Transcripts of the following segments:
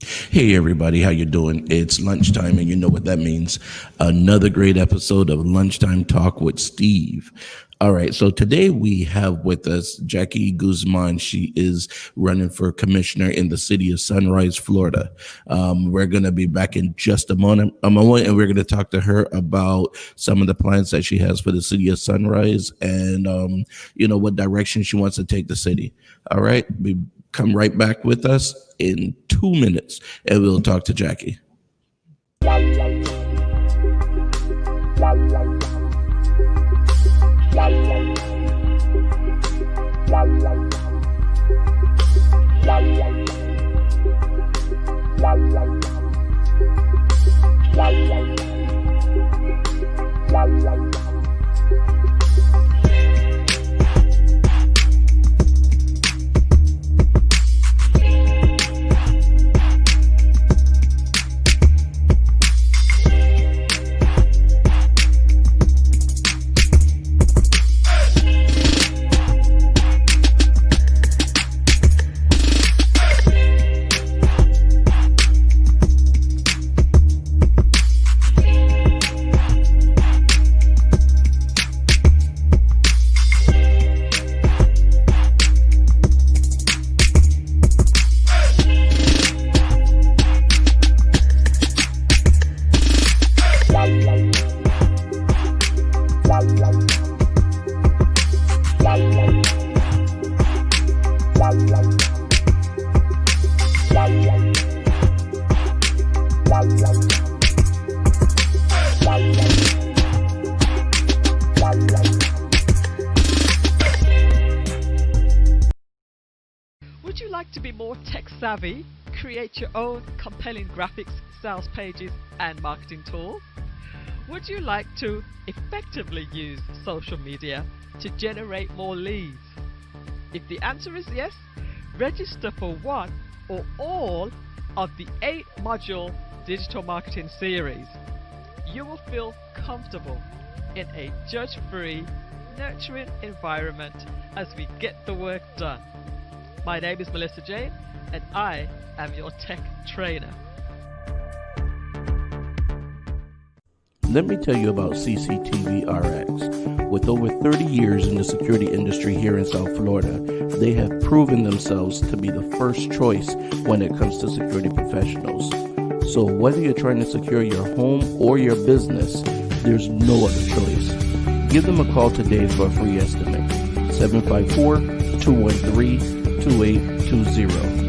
Hey everybody, how you doing? It's lunchtime and you know what that means. Another great episode of Lunchtime Talk with Steve. All right, so today we have with us Jackie Guzman. She is running for commissioner in the city of Sunrise, Florida. We're going to be back in just a moment, and we're going to talk to her about some of the plans that she has for the city of Sunrise and, what direction she wants to take the city. All right, come right back with us in 2 minutes and we'll talk to Jackie. Would you like to be more tech savvy, create your own compelling graphics, sales pages, and marketing tools? Would you like to effectively use social media to generate more leads? If the answer is yes, register for one or all of the 8-module digital marketing series. You will feel comfortable in a judge-free, nurturing environment as we get the work done. My name is Melissa Jane, and I am your tech trainer. Let me tell you about CCTV RX. With over 30 years in the security industry here in South Florida, they have proven themselves to be the first choice when it comes to security professionals. So whether you're trying to secure your home or your business, there's no other choice. Give them a call today for a free estimate. 754-213-2820.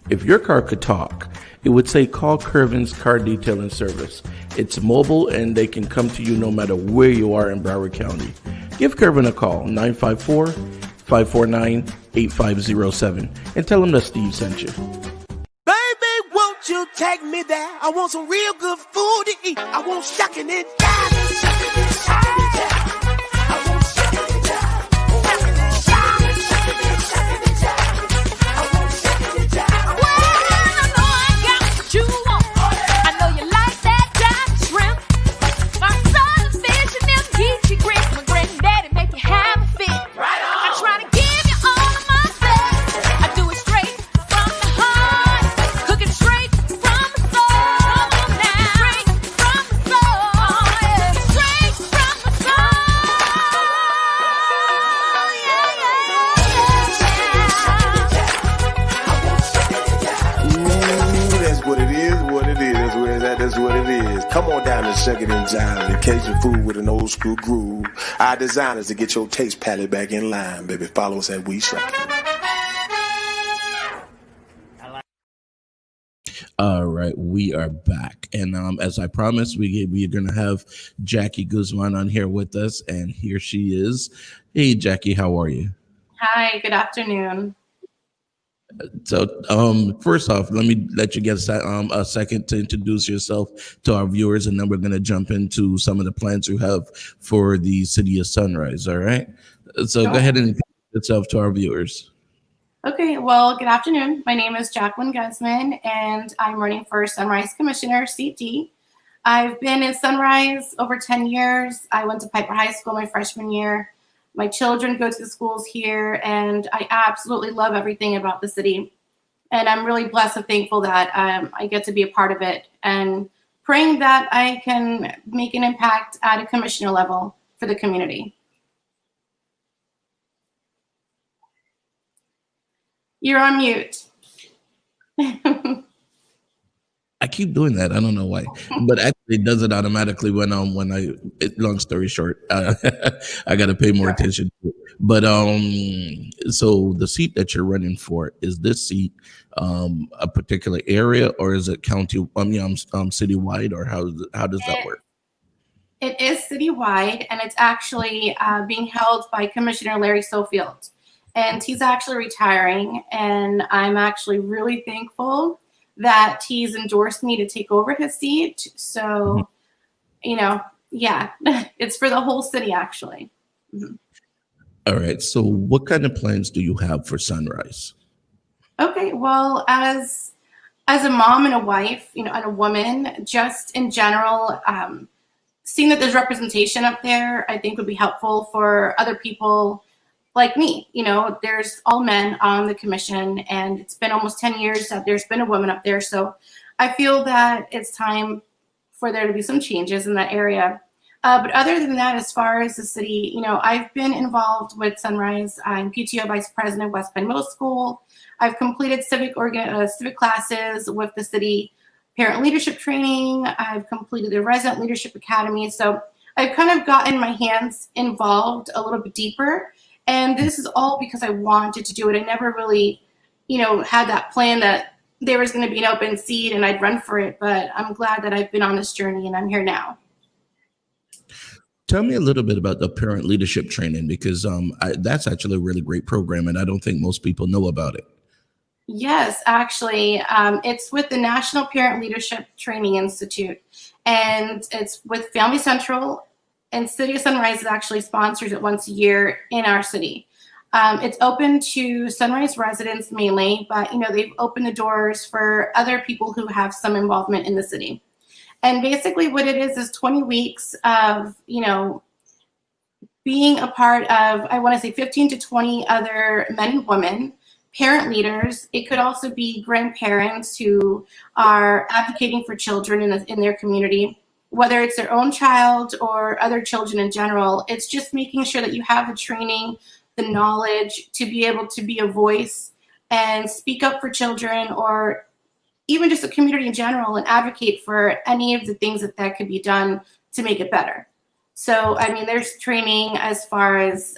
If your car could talk, it would say call Curvin's Car Detailing Service. It's mobile and they can come to you no matter where you are in Broward County. Give Curvin a call, 954-549-8507, and tell him that Steve sent you. Baby, won't you take me there? I want some real good food to eat. I want shucking and jiving, shucking and jiving. I want shucking and jiving, shucking and jiving, shucking and jiving. I want shucking and jiving. Well, I know I got what you want. I know you like that dive shrimp. My son fish and them geechee grits. My granddaddy make you have a fit. Right on. I try to give you all of my best. I do it straight from the heart. Cook it straight from the soul. Now. Straight from the soul. Yeah. Straight from the soul. Ooh, that's what it is, what it is. Where is that? That's what it is. Come on down to Shuck It and Jive and Cajun food with an old school groove. Our designers to get your taste palette back in line, baby. Follow us at We Shuck It. All right, we are back. And as I promised, we're going to have Jackie Guzman on here with us. And here she is. Hey, Jackie, how are you? Hi, good afternoon. So first off, let me let you get a second to introduce yourself to our viewers, and then we're going to jump into some of the plans you have for the city of Sunrise. All right. So go ahead and introduce yourself to our viewers. Okay, well, good afternoon. My name is Jacqueline Guzman, and I'm running for Sunrise Commissioner, CD. I've been in Sunrise over 10 years. I went to Piper High School my freshman year. My children go to the schools here, and I absolutely love everything about the city. And I'm really blessed and thankful that I get to be a part of it, and praying that I can make an impact at a commissioner level for the community. You're on mute. I keep doing that. I don't know why, but actually it does it automatically long story short, I got to pay more attention to it. But so the seat that you're running for, is this seat a particular area, or is it county, citywide, or how does that work? It is citywide, and it's actually being held by Commissioner Larry Sofield. And he's actually retiring, and I'm actually really thankful that he's endorsed me to take over his seat. So, yeah, it's for the whole city, actually. Mhm. All right. So what kind of plans do you have for Sunrise? Okay, well, as a mom and a wife, and a woman, just in general, seeing that there's representation up there, I think would be helpful for other people like me. There's all men on the commission, and it's been almost 10 years that there's been a woman up there. So I feel that it's time for there to be some changes in that area. But other than that, as far as the city, I've been involved with Sunrise. I'm PTO Vice President of West Bend Middle School. I've completed civic classes with the city, parent leadership training. I've completed the Resident Leadership Academy. So I've kind of gotten my hands involved a little bit deeper. And this is all because I wanted to do it. I never really, had that plan that there was going to be an open seat and I'd run for it. But I'm glad that I've been on this journey and I'm here now. Tell me a little bit about the parent leadership training, because that's actually a really great program, and I don't think most people know about it. Yes, actually, it's with the National Parent Leadership Training Institute, and it's with Family Central, and City of Sunrise actually sponsors it once a year in our city. It's open to Sunrise residents mainly, but they've opened the doors for other people who have some involvement in the city. And basically what it is 20 weeks of, being a part of, I want to say 15 to 20 other men and women, parent leaders. It could also be grandparents who are advocating for children in their community, whether it's their own child or other children in general. It's just making sure that you have the training, the knowledge to be able to be a voice and speak up for children, or even just the community in general, and advocate for any of the things that could be done to make it better. So, there's training as far as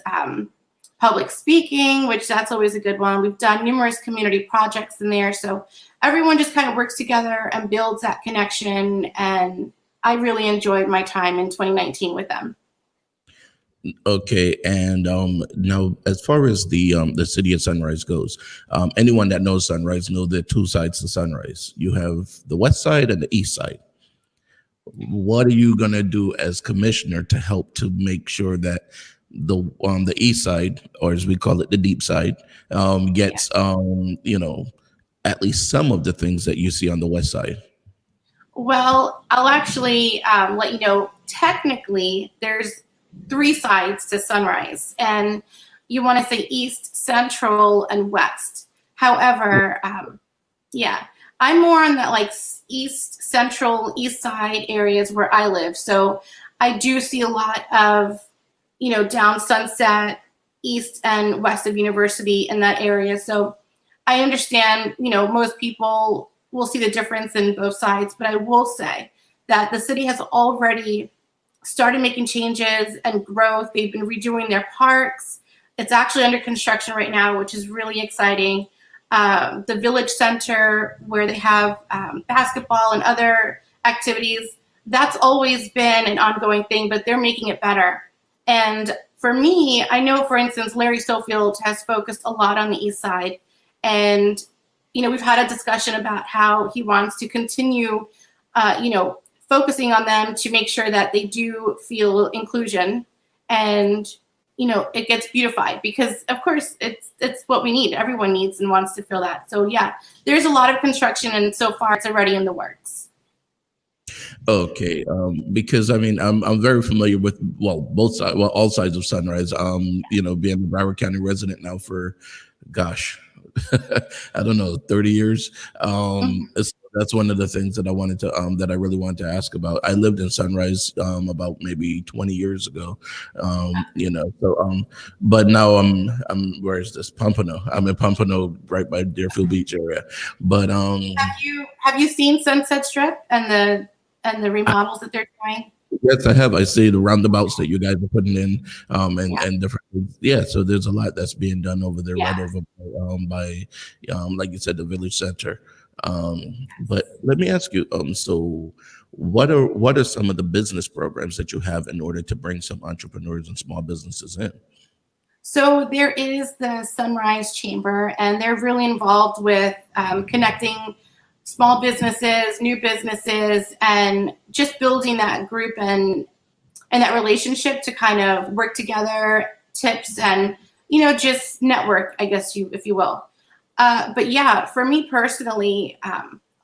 public speaking, which that's always a good one. We've done numerous community projects in there. So everyone just kind of works together and builds that connection. And I really enjoyed my time in 2019 with them. Okay, and now as far as the city of Sunrise goes, anyone that knows Sunrise know there are two sides to Sunrise. You have the west side and the east side. What are you gonna do as commissioner to help to make sure that the east side, or as we call it, the deep side, gets at least some of the things that you see on the west side? Well, I'll actually let you know, technically, there's 3 sides to Sunrise, and you want to say east, central, and west. However, I'm more on that east, central, east side areas where I live. So I do see a lot of, down Sunset, east and west of University in that area. So I understand, most people will see the difference in both sides, but I will say that the city has already started making changes and growth. They've been redoing their parks. It's actually under construction right now, which is really exciting. The Village Center, where they have basketball and other activities, that's always been an ongoing thing, but they're making it better. And for me, I know, for instance, Larry Sofield has focused a lot on the east side. And, we've had a discussion about how he wants to continue, focusing on them to make sure that they do feel inclusion, and it gets beautified, because of course it's what we need. Everyone needs and wants to feel that. So yeah, there's a lot of construction, and so far it's already in the works. Okay, because I mean, I'm very familiar with both sides, all sides of Sunrise. Being a Broward County resident now for, gosh, I don't know, 30 years. Mhm. That's one of the things that that I really wanted to ask about. I lived in Sunrise about maybe 20 years ago. But now I'm where is this? Pompano. I'm in Pompano, right by Deerfield Beach area. But Have you seen Sunset Strip and the remodels that they're doing? yes, I have. I see the roundabouts that you guys are putting in, Yeah, and different. Yeah, so there's a lot that's being done over there, yeah. right over by, like you said, the village center. But let me ask you, so what are some of the business programs that you have in order to bring some entrepreneurs and small businesses in? So there is the Sunrise Chamber, and they're really involved with connecting small businesses, new businesses, and just building that group and that relationship to kind of work together, tips, and just network, I guess if you will. But yeah, for me personally,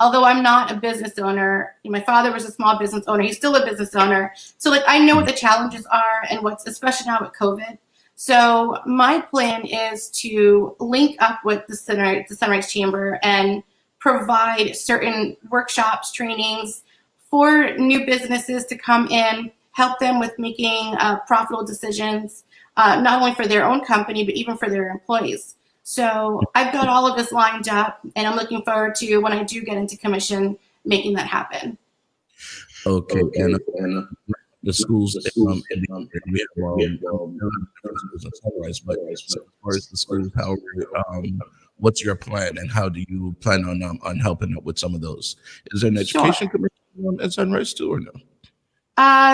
although I'm not a business owner, my father was a small business owner. He's still a business owner, so like I know what the challenges are and what's especially now with COVID. So my plan is to link up with the Sunrise Chamber and provide certain workshops, trainings for new businesses to come in, help them with making profitable decisions, not only for their own company but even for their employees. So I've got all of this lined up, and I'm looking forward to when I do get into commission, making that happen. Okay, and the schools in the area, we have different schools in Sunrise, but so as far as the schools, how what's your plan and how do you plan on helping out with some of those? Is there an Sure. education commission at Sunrise too, or no?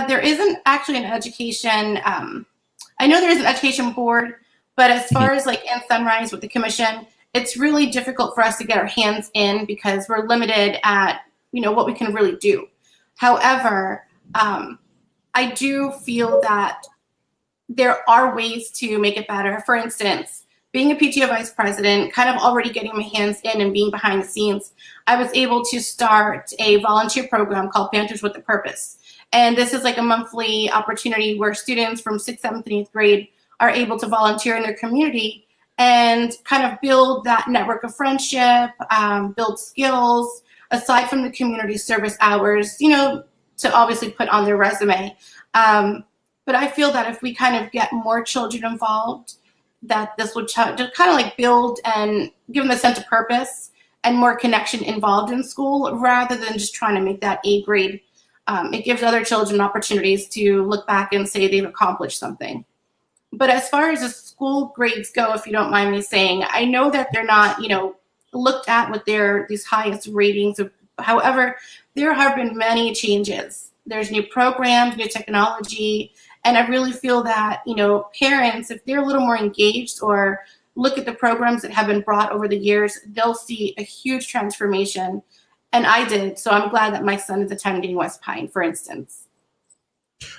There isn't actually an education. I know there is an education board, but as Mhm. far as like in Sunrise with the commission, it's really difficult for us to get our hands in because we're limited at what we can really do. However, I do feel that there are ways to make it better. For instance, being a PTO vice president, kind of already getting my hands in and being behind the scenes, I was able to start a volunteer program called Panthers with a Purpose. And this is like a monthly opportunity where students from 6th, 7th, and 8th grade are able to volunteer in their community and kind of build that network of friendship, build skills, aside from the community service hours, to obviously put on their resume. Um, but I feel that if we kind of get more children involved, that this would just kind of like build and give them a sense of purpose and more connection involved in school rather than just trying to make that A grade. It gives other children opportunities to look back and say they've accomplished something. But as far as the school grades go, if you don't mind me saying, I know that they're not, looked at with these highest ratings. However, there have been many changes. There's new programs, new technology, and I really feel that, parents, if they're a little more engaged or look at the programs that have been brought over the years, they'll see a huge transformation. And I did. So I'm glad that my son is attending West Pine, for instance.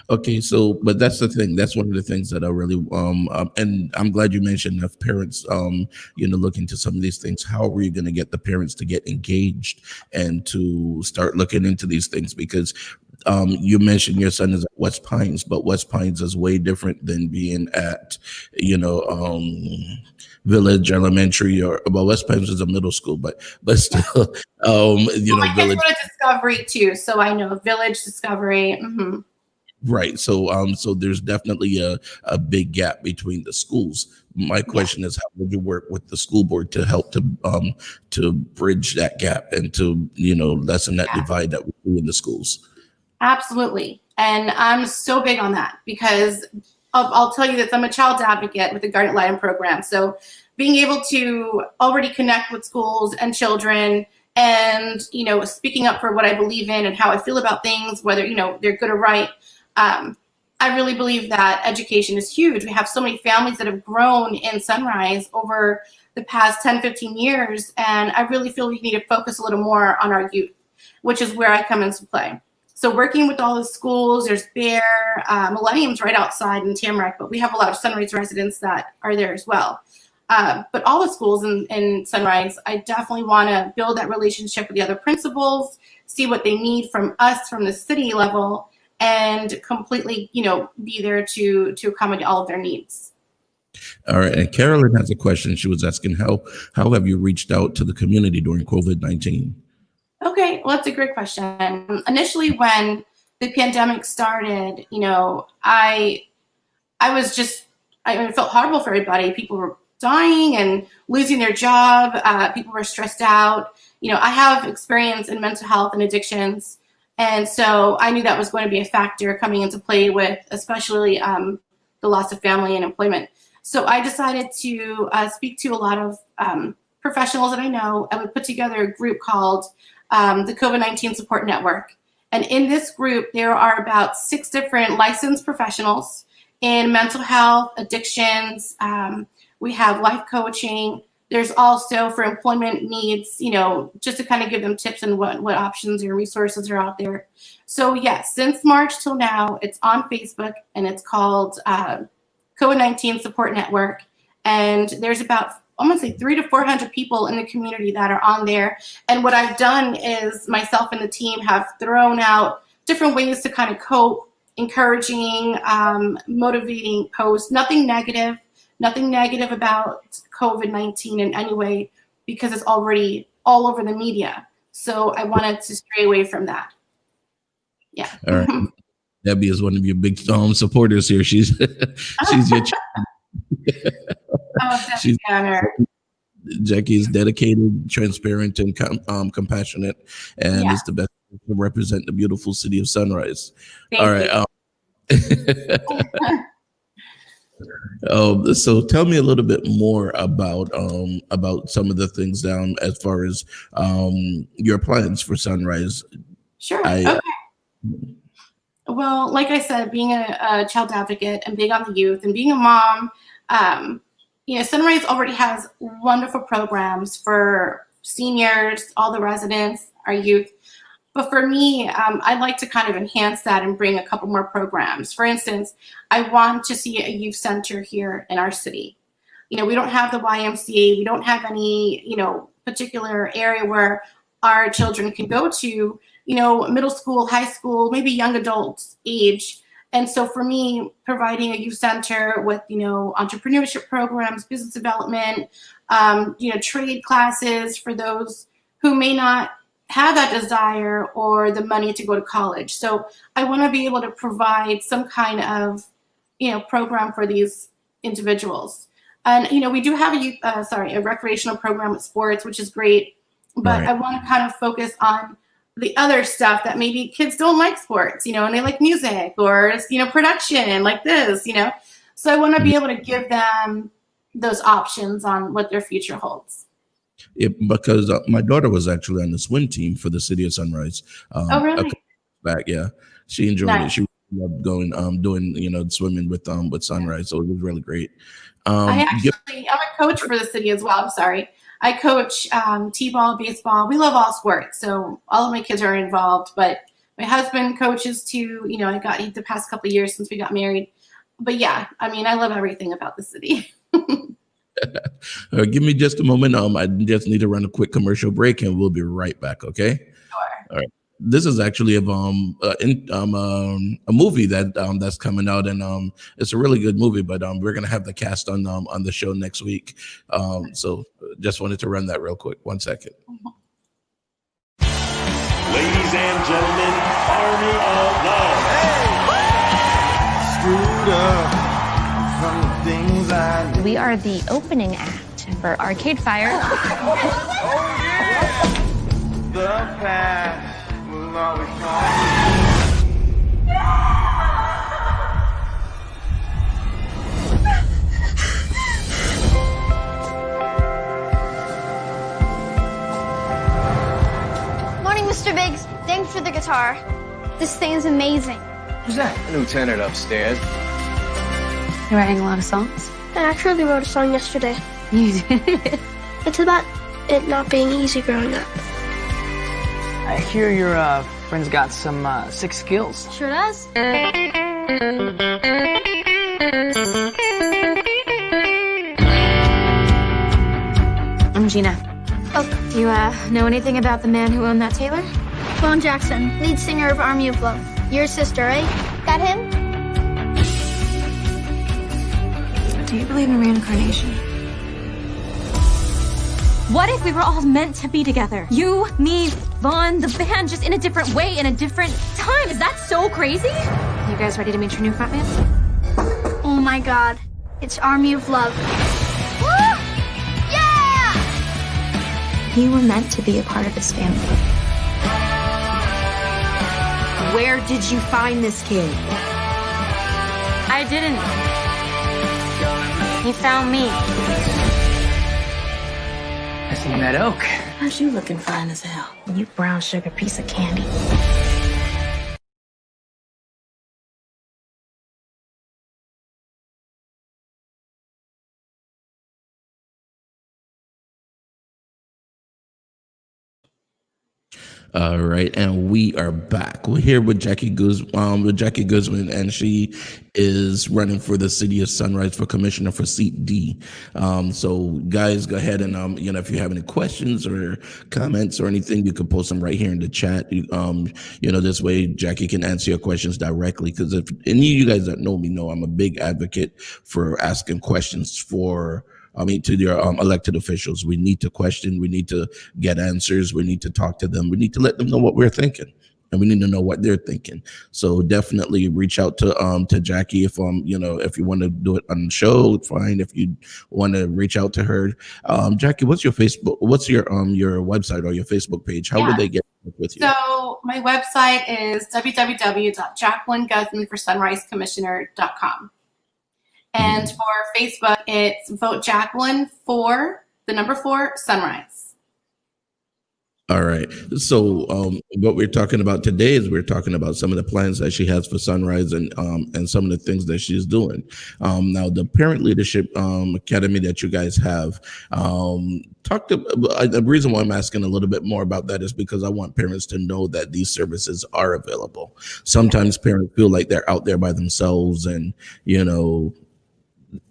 Okay, so but that's the thing. That's one of the things that I really and I'm glad you mentioned if parents look into some of these things. How are you going to get the parents to get engaged and to start looking into these things? Because you mentioned your son is at West Pines, but West Pines is way different than being at Village Elementary or well, West Pines is a middle school, but still My kids Village. go to Discovery too, so I know Village, Discovery. Right. So there's definitely a big gap between the schools. My Yeah, question is, how would you work with the school board to help to bridge that gap and to lessen that yeah, divide that we see in the schools? absolutely. And I'm so big on that because I'll tell you this, I'm a child advocate with the Garnet Lion program. So being able to already connect with schools and children and, speaking up for what I believe in and how I feel about things, whether, they're good or right. Um, I really believe that education is huge. We have so many families that have grown in Sunrise over the past 10, 15 years. And I really feel we need to focus a little more on our youth, which is where I come into play. So working with all the schools, there's Bear, Millennium's right outside in Tamarack, but we have a lot of Sunrise residents that are there as well. but all the schools in Sunrise, I definitely want to build that relationship with the other principals, see what they need from us from the city level, and completely, be there to accommodate all of their needs. All right. And Carolyn has a question. She was asking, how have you reached out to the community during COVID-19? Okay, well, that's a great question. Initially, when the pandemic started, I felt horrible for everybody. People were dying and losing their job. People were stressed out. I have experience in mental health and addictions. And so I knew that was going to be a factor coming into play with especially the loss of family and employment. So I decided to speak to a lot of professionals that I know, and we put together a group called the COVID-19 Support Network. And in this group, there are about 6 different licensed professionals in mental health, addictions. We have life coaching. There's also for employment needs, just to kind of give them tips on what options or resources are out there. So yes, since March till now, it's on Facebook, and it's called COVID-19 Support Network. And there's about, I'm gonna say 300 to 400 people in the community that are on there. And what I've done is myself and the team have thrown out different ways to kind of cope, encouraging, motivating posts, nothing negative about COVID-19 in any way, because it's already all over the media. So I wanted to stray away from that. Yeah. All right. Debbie is one of your big supporters here. She's she's your she's, Jackie is dedicated, transparent, and compassionate, and is the best to represent the beautiful city of Sunrise. Thank All right. So tell me a little bit more about some of the things down as far as your plans for Sunrise. Sure. Okay. Well, like I said, being a child advocate and being on the youth and being a mom, Sunrise already has wonderful programs for seniors, all the residents, our youth. But for me, I'd like to kind of enhance that and bring a couple more programs. For instance, I want to see a youth center here in our city. We don't have the YMCA. We don't have any, particular area where our children can go to, middle school, high school, maybe young adults age. And so for me, providing a youth center with, entrepreneurship programs, business development, trade classes for those who may not have that desire or the money to go to college. So I want to be able to provide some kind of, program for these individuals. And, we do have a recreational program with sports, which is great, but right. I want to kind of focus on the other stuff that maybe kids don't like sports, and they like music or, production like this, So I want to be able to give them those options on what their future holds. Because my daughter was actually on the swim team for the city of Sunrise. Oh, really? Back, yeah. She enjoyed it. She loved going, doing, swimming with Sunrise. So it was really great. I'm a coach for the city as well. I'm sorry. I coach t-ball, baseball. We love all sports, so all of my kids are involved. But my husband coaches too. I got the past couple of years since we got married. But yeah, I love everything about the city. Give me just a moment. I just need to run a quick commercial break, and we'll be right back. Okay. Sure. All right. This is actually a movie that's coming out, and it's a really good movie. But we're gonna have the cast on the show next week. So just wanted to run that real quick. 1 second. Ladies and gentlemen, Army of Love. Screwed up from the things I know. We are the opening act for Arcade Fire. Oh yeah! The past will always come. Morning, Mr. Biggs. Thanks for the guitar. This thing's amazing. Who's that? Lieutenant upstairs. You're writing a lot of songs? I actually wrote a song yesterday. You did? It's about it not being easy growing up. I hear your friend's got some sick skills. Sure does. Gina. Oh, Do you know anything about the man who owned that tailor? Vaughn Jackson, lead singer of Army of Love. Your sister, right? That him? Do you believe in reincarnation? What if we were all meant to be together? You, me, Vaughn, the band, just in a different way, in a different time. Is that so crazy? You guys ready to meet your new frontman? Oh my god. It's Army of Love. You were meant to be a part of this family. Where did you find this kid? I didn't. He found me. I see that oak. How's you looking fine as hell? You brown sugar piece of candy. All right, and we are back. We're here with Jackie Guzman, and she is running for the city of Sunrise for commissioner for seat D. So, guys, go ahead and if you have any questions or comments or anything, you can post them right here in the chat. This way Jackie can answer your questions directly. Because if any of you guys that know me know, I'm a big advocate for asking questions to your elected officials. We need to question, we need to get answers, we need to talk to them, we need to let them know what we're thinking, and we need to know what they're thinking. So definitely reach out to Jackie if if you want to do it on the show, fine. If you want to reach out to her, Jackie, what's your website or your Facebook page? How would they get with you? So my website is www.JacquelineGuzmanForSunriseCommissioner.com. And for Facebook, it's Vote Jacqueline for the number 4 Sunrise. All right. So what we're talking about today is we're talking about some of the plans that she has for Sunrise and some of the things that she's doing. Now, the Parent Leadership Academy that you guys have, the reason why I'm asking a little bit more about that is because I want parents to know that these services are available. Sometimes parents feel like they're out there by themselves and,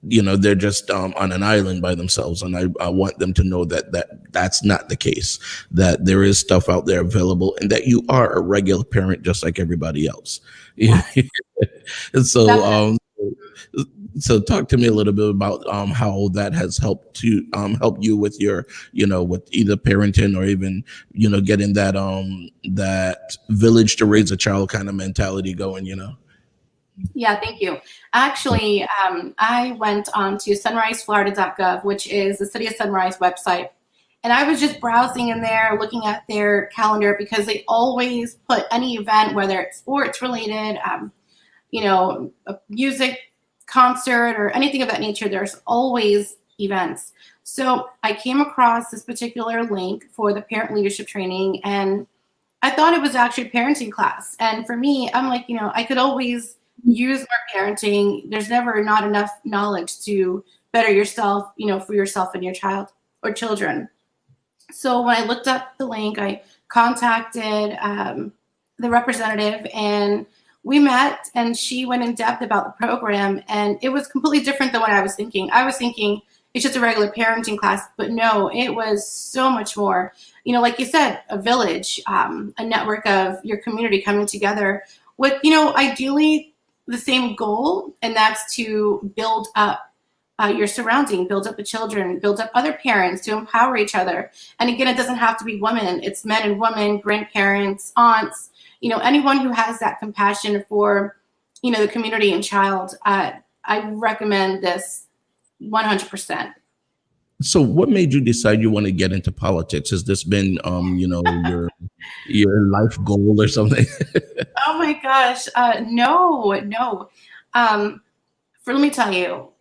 they're just on an island by themselves, and I want them to know that's not the case, that there is stuff out there available and that you are a regular parent just like everybody else. So talk to me a little bit about how that has helped to help you with your with either parenting or even getting that village to raise a child kind of mentality going. Yeah, thank you. Actually, I went on to sunriseflorida.gov, which is the City of Sunrise website. And I was just browsing in there, looking at their calendar, because they always put any event, whether it's sports related, a music concert or anything of that nature, there's always events. So I came across this particular link for the parent leadership training, and I thought it was actually a parenting class. And for me, I'm like, I could always use more parenting. There's never not enough knowledge to better yourself, for yourself and your child or children. So when I looked up the link, I contacted the representative, and we met, and she went in depth about the program, and it was completely different than what I was thinking. I was thinking it's just a regular parenting class, but no, it was so much more. Like you said, a village, a network of your community coming together with, ideally the same goal, and that's to build up your surrounding, build up the children, build up other parents, to empower each other. And again, it doesn't have to be women, it's men and women, grandparents, aunts, anyone who has that compassion for, the community and child. I recommend this 100%. So what made you decide you want to get into politics? Has this been, your life goal or something? Oh my gosh. No. Let me tell you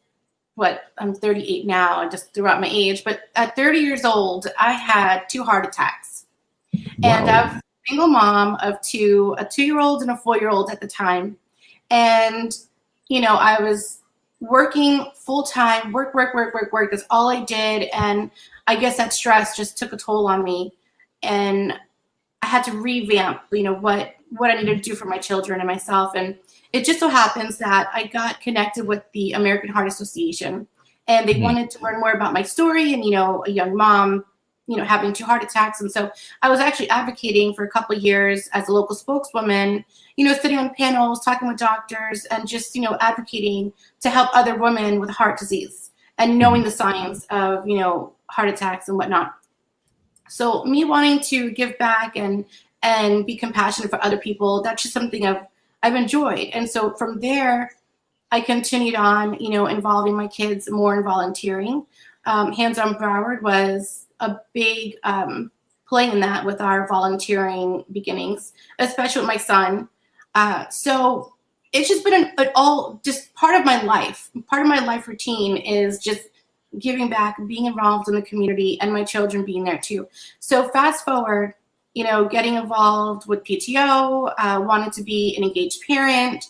I'm 38 now. I just threw out my age, but at 30 years old, I had 2 heart attacks. Wow. And I was a single mom of 2, a 2-year-old and a 4-year-old at the time. And, I was working full time, work. That's all I did. And I guess that stress just took a toll on me. And I had to revamp, what I needed to do for my children and myself. And it just so happens that I got connected with the American Heart Association, and they wanted to learn more about my story and, a young mom, having 2 heart attacks. And so I was actually advocating for a couple of years as a local spokeswoman, sitting on panels, talking with doctors, and just, advocating to help other women with heart disease and knowing the signs of, heart attacks and whatnot. So me wanting to give back and be compassionate for other people, that's just something I've enjoyed. And so from there, I continued on, involving my kids more in volunteering. Hands on Broward was a big play in that with our volunteering beginnings, especially with my son. So it's just been just part of my life. Part of my life routine is just giving back, being involved in the community, and my children being there too. So fast forward, getting involved with PTO, wanted to be an engaged parent,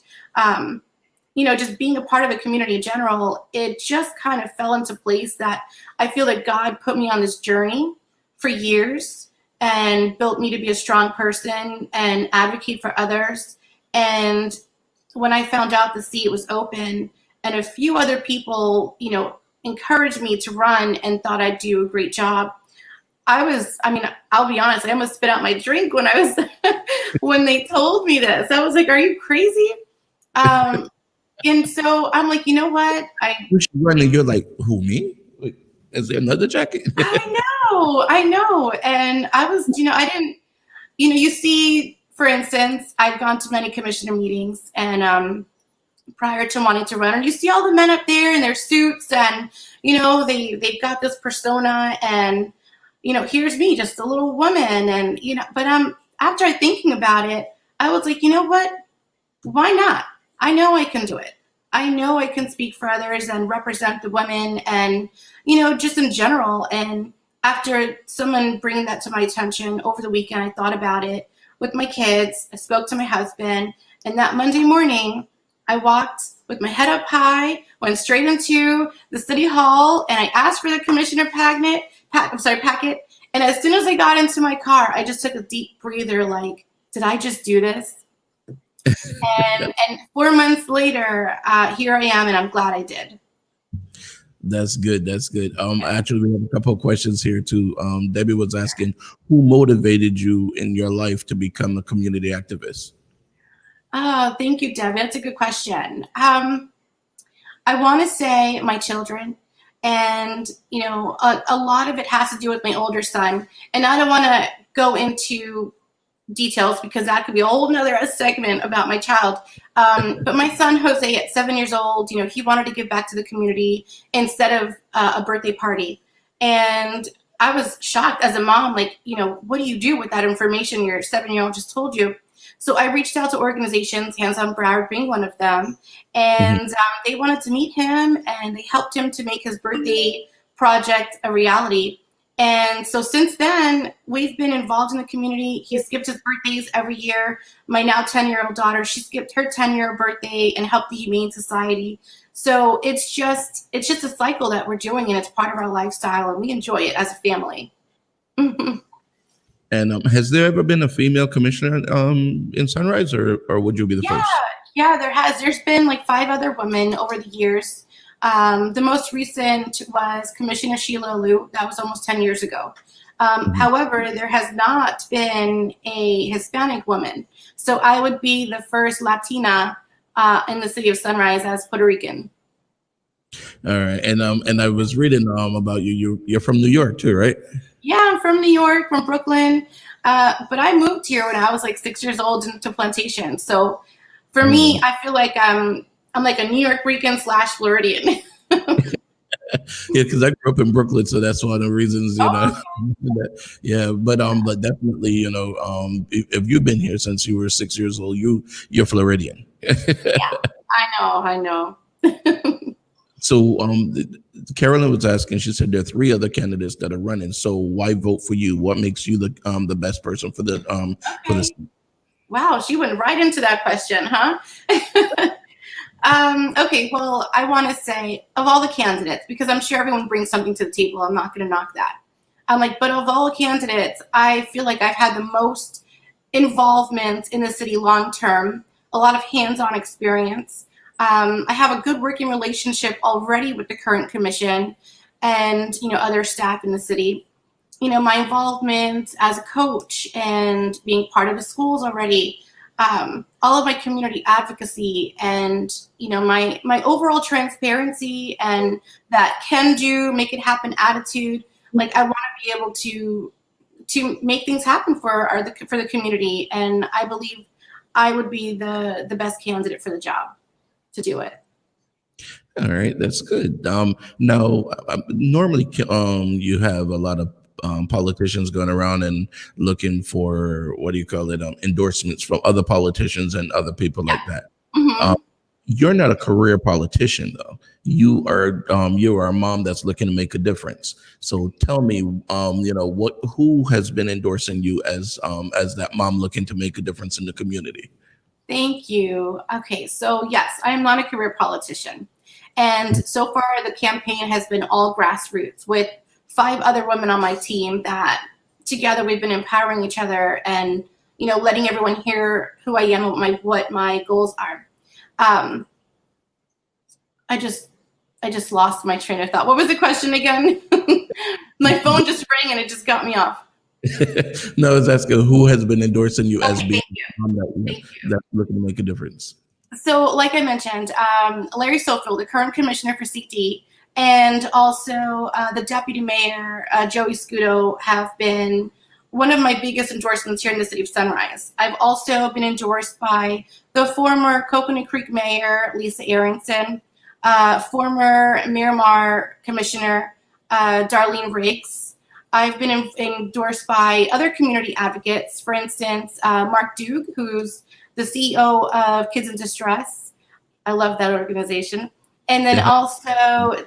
just being a part of the community in general. It just kind of fell into place that I feel that God put me on this journey for years and built me to be a strong person and advocate for others. And when I found out the seat was open and a few other people, encouraged me to run and thought I'd do a great job, I'll be honest, I almost spit out my drink when when they told me this. I was like, are you crazy? And so I'm like, you know what? You should run, and you're like, who, me? Like, is there another Jackie? I know. And I was, I didn't, you see, for instance, I've gone to many commissioner meetings and prior to wanting to run, and you see all the men up there in their suits and, they've got this persona and, here's me, just a little woman. And, but after thinking about it, I was like, you know what? Why not? I know I can do it. I know I can speak for others and represent the women and, just in general. And after someone bringing that to my attention over the weekend, I thought about it with my kids. I spoke to my husband, and that Monday morning, I walked with my head up high, went straight into the city hall, and I asked for the commissioner packet. And as soon as I got into my car, I just took a deep breather, like, did I just do this? and 4 months later, here I am, and I'm glad I did. That's good. That's good. Actually, we have a couple of questions here too. Debbie was asking, who motivated you in your life to become a community activist? Oh, thank you, Debbie. That's a good question. I want to say my children, and a lot of it has to do with my older son. And I don't want to go into details because that could be a whole nother segment about my child. But my son Jose, at 7 years old, he wanted to give back to the community instead of a birthday party. And I was shocked as a mom, like, what do you do with that information your 7-year-old just told you? So I reached out to organizations, Hands on Broward being one of them, and they wanted to meet him, and they helped him to make his birthday project a reality. And so since then, we've been involved in the community. He skipped his birthdays every year. My now 10-year-old daughter, she skipped her 10-year birthday and helped the Humane Society. So it's just a cycle that we're doing, and it's part of our lifestyle, and we enjoy it as a family. And has there ever been a female commissioner in Sunrise, or would you be the first? Yeah, there has. There's been like 5 other women over the years. The most recent was Commissioner Sheila Liu. That was almost 10 years ago. However, there has not been a Hispanic woman. So I would be the first Latina in the city of Sunrise as Puerto Rican. All right. And I was reading about you. You're from New York too, right? Yeah, I'm from New York, from Brooklyn. But I moved here when I was like 6 years old into Plantation. So for me, I feel like I'm like a New York Rican / Floridian. Yeah, because I grew up in Brooklyn, so that's one of the reasons, yeah, but definitely, if you've been here since you were 6 years old, you're Floridian. Yeah, I know. So Carolyn was asking, she said there are 3 other candidates that are running. So why vote for you? What makes you the best person for the for this? Wow, she went right into that question, huh? Okay, well, I want to say of all the candidates, because I'm sure everyone brings something to the table. I'm not going to knock that. But of all candidates, I feel like I've had the most involvement in the city long term, a lot of hands-on experience. I have a good working relationship already with the current commission and other staff in the city. my involvement as a coach and being part of the schools already, all of my community advocacy, and my overall transparency and that can do, make it happen attitude. Like, I want to be able to make things happen for the community, and I believe I would be the best candidate for the job to do it. All right, that's good. Now, normally, you have a lot of politicians going around and looking for, what do you call it, endorsements from other politicians and other people like that. Mhm. You're not a career politician, though. You are a mom that's looking to make a difference. So tell me, who has been endorsing you as that mom looking to make a difference in the community? Thank you. Okay, so yes, I am not a career politician. And so far, the campaign has been all grassroots with 5 other women on my team that together we've been empowering each other and, letting everyone hear who I am, what my goals are. I just lost my train of thought. What was the question again? My phone just rang and it just got me off. No, it's asking who has been endorsing you as Okay, being thank you. the mom that's looking to make a difference. So, like I mentioned, Larry Sofield, the current commissioner for CD, and also the deputy mayor, Joey Scudo, have been one of my biggest endorsements here in the city of Sunrise. I've also been endorsed by the former Coconut Creek mayor, Lisa Arrington, former Miramar commissioner, Darlene Riggs. I've been endorsed by other community advocates, for instance, Mark Duke, who's the CEO of Kids in Distress. I love that organization. And then also,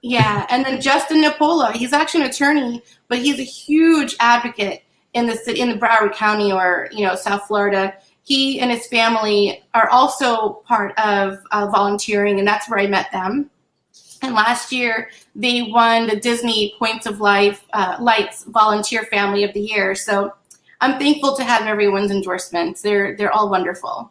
and then Justin Napola. He's actually an attorney, but he's a huge advocate in the city, in the Broward County, or South Florida. He and his family are also part of volunteering, and that's where I met them. And last year, they won the Disney Points of Life Lights Volunteer Family of the Year. So I'm thankful to have everyone's endorsements. They're all wonderful.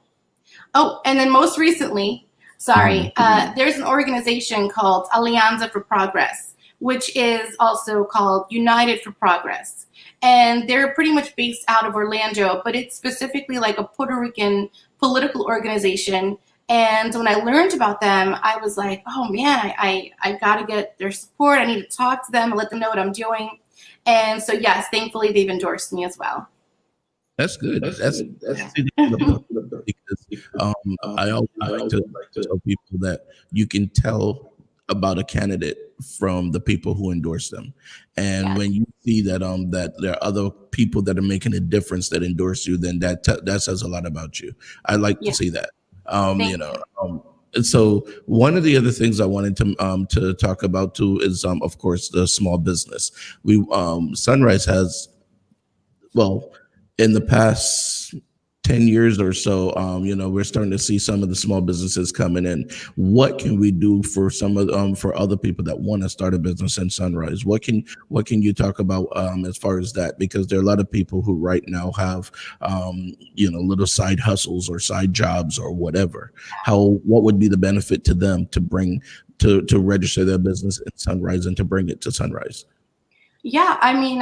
Oh, and then most recently, there's an organization called Alianza for Progress, which is also called United for Progress. And they're pretty much based out of Orlando, but it's specifically like a Puerto Rican political organization. And when I learned about them, I was like, oh man, I got to get their support. I need to talk to them and let them know what I'm doing. And so, yes, thankfully, they've endorsed me as well. That's good. That's because I always like to tell people that you can tell about a candidate from the people who endorse them, and when you see that that there are other people that are making a difference that endorse you, then that says a lot about you. I like to see that. So one of the other things I wanted to talk about too is of course the small business. We Sunrise has, well, in the past 10 years or so, we're starting to see some of the small businesses coming in. What can we do for some of for other people that want to start a business in Sunrise? What can you talk about as far as that? Because there are a lot of people who right now have little side hustles or side jobs or whatever. What would be the benefit to them to bring to register their business in Sunrise and to bring it to Sunrise? Yeah, I mean,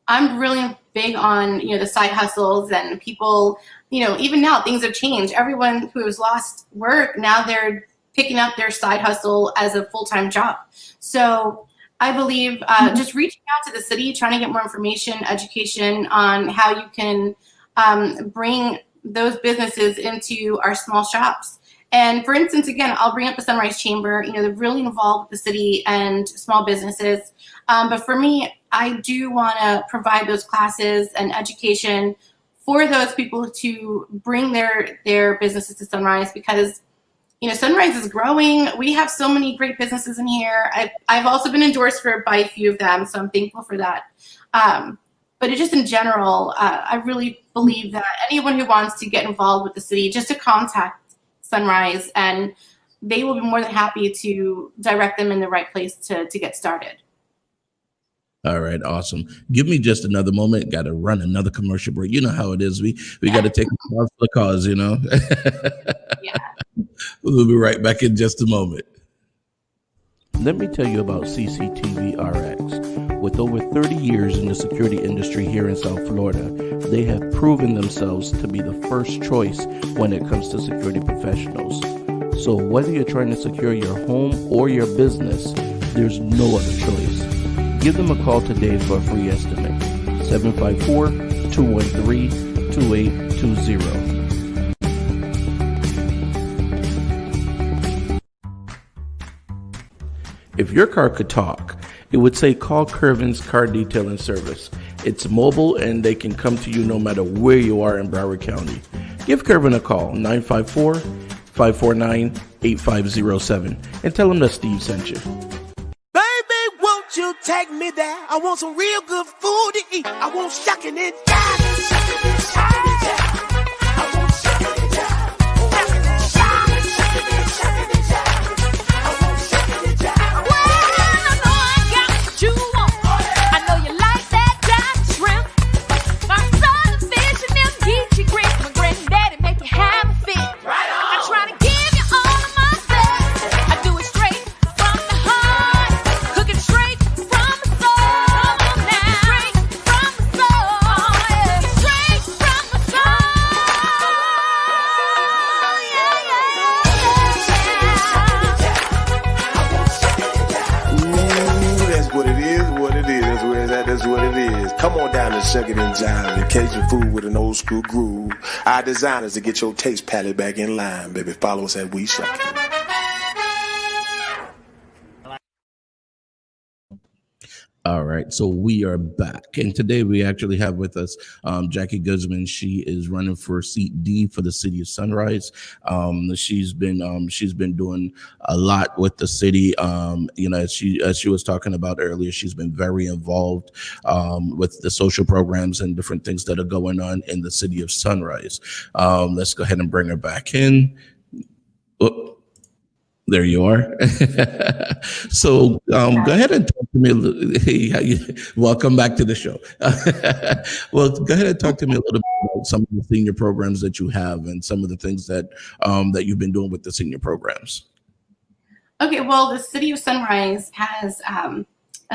I'm really big on, the side hustles, and people, even now things have changed. Everyone who has lost work, now they're picking up their side hustle as a full-time job. So I believe just reaching out to the city, trying to get more information, education on how you can bring those businesses into our small shops. And for instance, again, I'll bring up the Sunrise Chamber. They're really involved with the city and small businesses. But for me, I do want to provide those classes and education for those people to bring their businesses to Sunrise, because Sunrise is growing. We have so many great businesses in here. I've also been endorsed by a few of them, so I'm thankful for that. But just in general, I really believe that anyone who wants to get involved with the city, just to contact Sunrise, and they will be more than happy to direct them in the right place to get started. All right, awesome. Give me just another moment. Got to run another commercial break. You know how it is. We got to take a pause for the cause, Yeah. We'll be right back in just a moment. Let me tell you about CCTV RX. With over 30 years in the security industry here in South Florida, they have proven themselves to be the first choice when it comes to security professionals. So whether you're trying to secure your home or your business, there's no other choice. Give them a call today for a free estimate. 754-213-2820. If your car could talk, it would say call Curvin's Car Detailing Service. It's mobile and they can come to you no matter where you are in Broward County. Give Curvin a call, 954-549-8507, and tell him that Steve sent you. Baby, won't you take me there? I want some real good food to eat. I want shucking and jiving, shucking and jiving. I want shucking and jiving, shucking and jiving, shucking and jiving. I want shucking and jiving. Well, I know I got what you want. I know you like that dive shrimp. My southern fish and them geechee grits. My granddaddy make you have a fit. Right on. I try to give you all of my best. I do it straight from the heart. Cook it straight from the soul. Now. Straight from the soul. Yeah. Straight from the soul. Yeah, yeah, Ooh, that's what it is, what it is. That's where it's at, that's what it is. Come on down to Shuck It and Jive and Cajun food with an old school groove. Our designers to get your taste palette back in line, baby. Follow us at We Shuck It. All right, so we are back, and today we actually have with us Jackie Guzman. She is running for seat D for the city of Sunrise. She's been doing a lot with the city. As she was talking about earlier, she's been very involved with the social programs and different things that are going on in the city of Sunrise. Let's go ahead and bring her back in. Oh, there you are. So go ahead and talk to me. Welcome back to the show. Well, go ahead and talk to me a little bit about some of the senior programs that you have and some of the things that that you've been doing with the senior programs. Okay, well, the City of Sunrise has a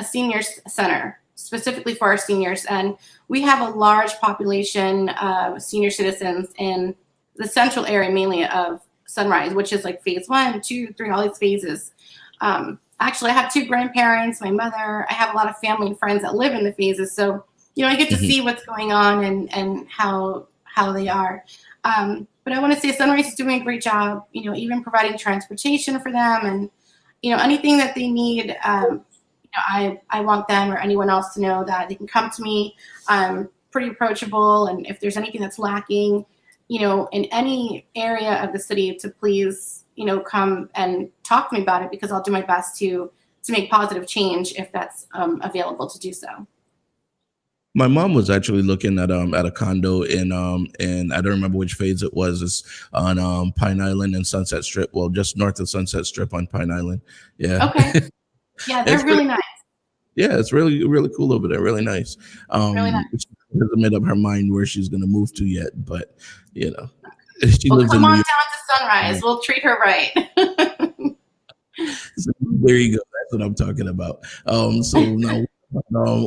seniors center specifically for our seniors, and we have a large population of senior citizens in the central area, mainly of Sunrise, which is like phase 1, 2, 3, all these phases. Actually, I have 2 grandparents, my mother. I have a lot of family and friends that live in the phases, so I get to see what's going on and how they are. But I want to say Sunrise is doing a great job, even providing transportation for them, and anything that they need. I want them or anyone else to know that they can come to me. I'm pretty approachable, and if there's anything that's lacking, in any area of the city, to please, come and talk to me about it, because I'll do my best to make positive change if that's available to do so. My mom was actually looking at a condo in I don't remember which phase it was. It's on Pine Island and Sunset Strip. Well, just north of Sunset Strip on Pine Island. Yeah. Okay. Yeah, they're really nice. Yeah, it's really, really cool over there. Really nice. Really nice. She hasn't made up her mind where she's going to move to yet, but she Well, lives come in on New down to Sunrise. We'll treat her right. So there you go. That's what I'm talking about. So now,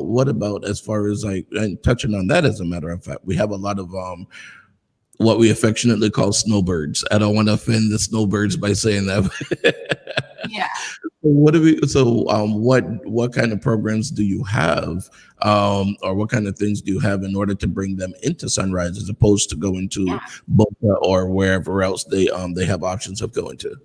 what about as far as and touching on that? As a matter of fact, we have a lot of what we affectionately call snowbirds. I don't want to offend the snowbirds by saying that. Yeah. What kind of programs do you have, or what kind of things do you have in order to bring them into Sunrise as opposed to going to Boca or wherever else they have options of going to?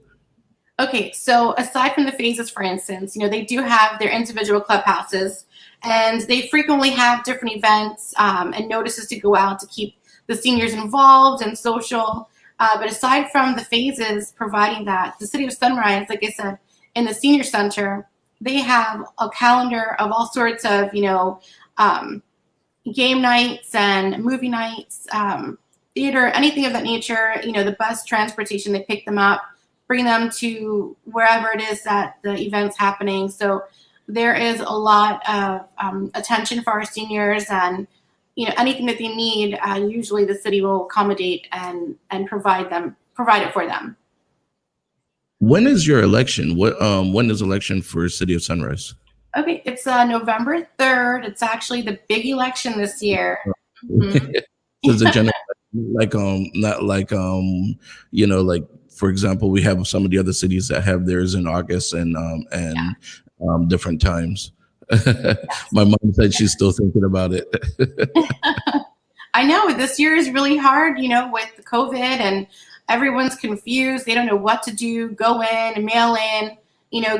Okay, so aside from the phases, for instance, they do have their individual clubhouses, and they frequently have different events and notices to go out to keep the seniors involved and social. But aside from the phases providing that, the City of Sunrise, like I said, in the senior center, they have a calendar of all sorts of, game nights and movie nights, theater, anything of that nature. The bus transportation, they pick them up, bring them to wherever it is that the event's happening. So there is a lot of attention for our seniors, and anything that they need, usually the city will accommodate and provide it for them. When is your election? When is election for City of Sunrise? Okay, it's November 3rd. It's actually the big election this year. Mhm. So it's a general, like not like like for example, we have some of the other cities that have theirs in August and different times. My mom said she's still thinking about it. I know this year is really hard, with the COVID and everyone's confused. They don't know what to do, go in and mail in.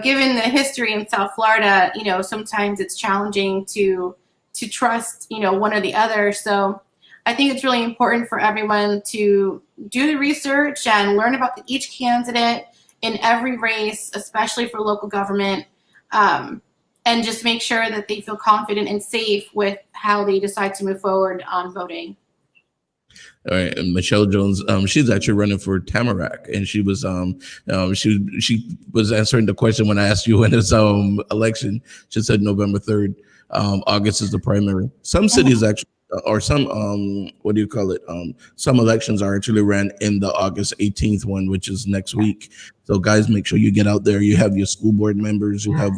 Given the history in South Florida, sometimes it's challenging to trust, one or the other. So I think it's really important for everyone to do the research and learn about each candidate in every race, especially for local government. And just make sure that they feel confident and safe with how they decide to move forward on voting. All right, and Michelle Jones, she's actually running for Tamarack, and she was she was answering the question when I asked you when it's election. She said November 3rd. August is the primary. Some cities actually, or some what do you call it? Some elections are actually ran in the August 18th one, which is next week. So guys, make sure you get out there. You have your school board members, you have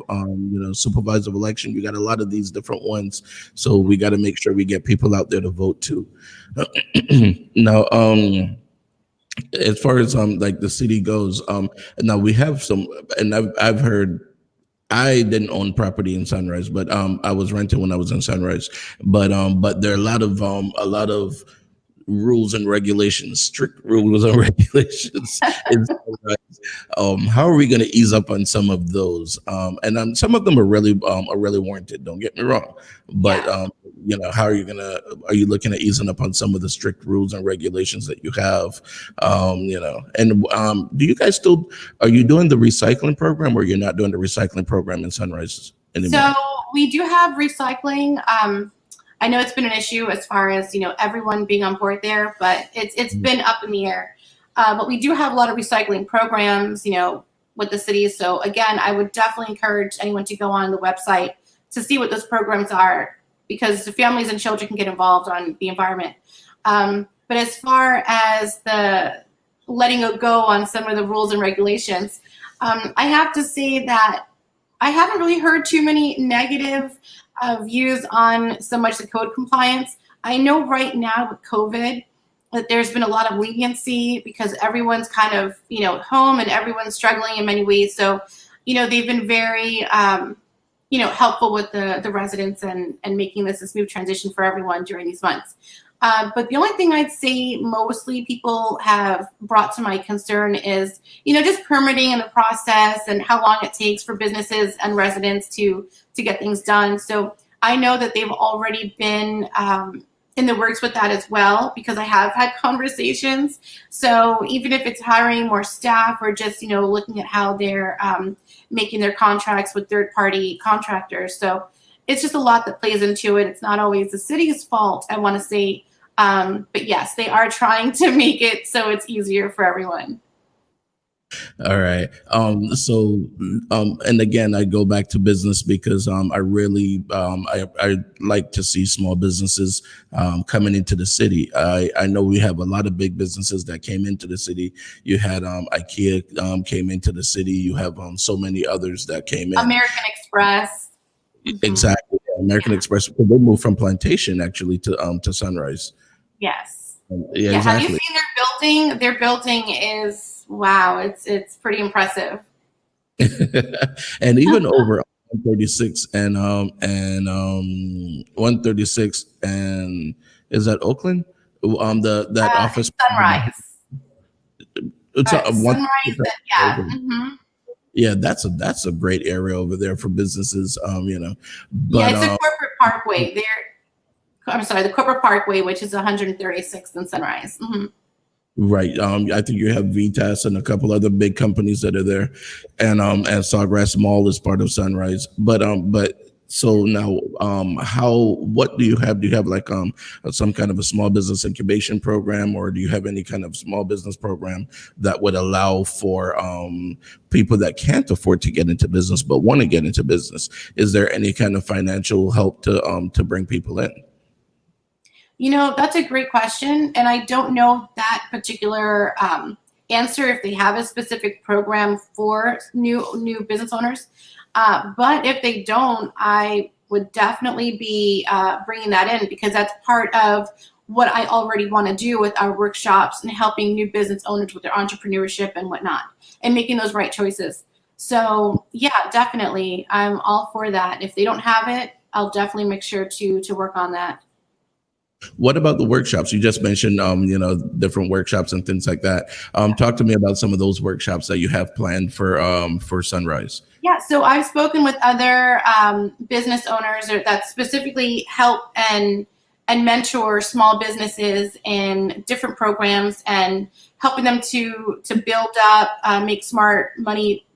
supervisor of election. You got a lot of these different ones. So we got to make sure we get people out there to vote too. Now, as far as like the city goes, now we have some, and I've heard. I didn't own property in Sunrise, but I was renting when I was in Sunrise. But there are a lot of rules and regulations, strict rules and regulations. How are we going to ease up on some of those? And some of them are really warranted. Don't get me wrong, but how are you looking at easing up on some of the strict rules and regulations that you have? And do you guys are you doing the recycling program, or you're not doing the recycling program in Sunrise anymore? So we do have recycling. I know it's been an issue as far as everyone being on board there, but it's been up in the air. But we do have a lot of recycling programs, with the city. So again, I would definitely encourage anyone to go on the website to see what those programs are, because the families and children can get involved on the environment. But as far as the letting it go on some of the rules and regulations, I have to say that I haven't really heard too many negative views on so much the code compliance. I know right now with COVID that there's been a lot of leniency because everyone's kind of, home and everyone's struggling in many ways. So, they've been very, helpful with the residents and making this a smooth transition for everyone during these months. But the only thing I'd say mostly people have brought to my concern is, just permitting and the process and how long it takes for businesses and residents to get things done. So I know that they've already been in the works with that as well, because I have had conversations. So even if it's hiring more staff or just, looking at how they're making their contracts with third-party contractors. So it's just a lot that plays into it. It's not always the city's fault, I want to say. But yes, they are trying to make it so it's easier for everyone. All right. And again, I go back to business because I really I like to see small businesses coming into the city. I know we have a lot of big businesses that came into the city. You had IKEA came into the city. You have so many others that came in. American Express. Exactly. American Express. They moved from Plantation actually to Sunrise. Yes. Yeah, exactly. Have you seen their building? Their building is wow. It's pretty impressive. And even over 136 and 136 and is that Oakland? That office Sunrise. It's Sunrise. Yeah. Mm-hmm. Yeah, that's a great area over there for businesses. But it's a corporate parkway. The corporate parkway, which is 136th and Sunrise. Mm-hmm. Right. I think you have VTAS and a couple other big companies that are there, and Sawgrass Mall is part of Sunrise. But so now, what do you have? Do you have like some kind of a small business incubation program, or do you have any kind of small business program that would allow for people that can't afford to get into business but want to get into business? Is there any kind of financial help to bring people in? That's a great question. And I don't know that particular answer if they have a specific program for new business owners. But if they don't, I would definitely be bringing that in, because that's part of what I already want to do with our workshops and helping new business owners with their entrepreneurship and whatnot, and making those right choices. So yeah, definitely, I'm all for that. If they don't have it, I'll definitely make sure to work on that. What about the workshops? You just mentioned, different workshops and things like that. Talk to me about some of those workshops that you have planned for Sunrise. Yeah, so I've spoken with other business owners that specifically help and mentor small businesses in different programs, and helping them to build up, make smart money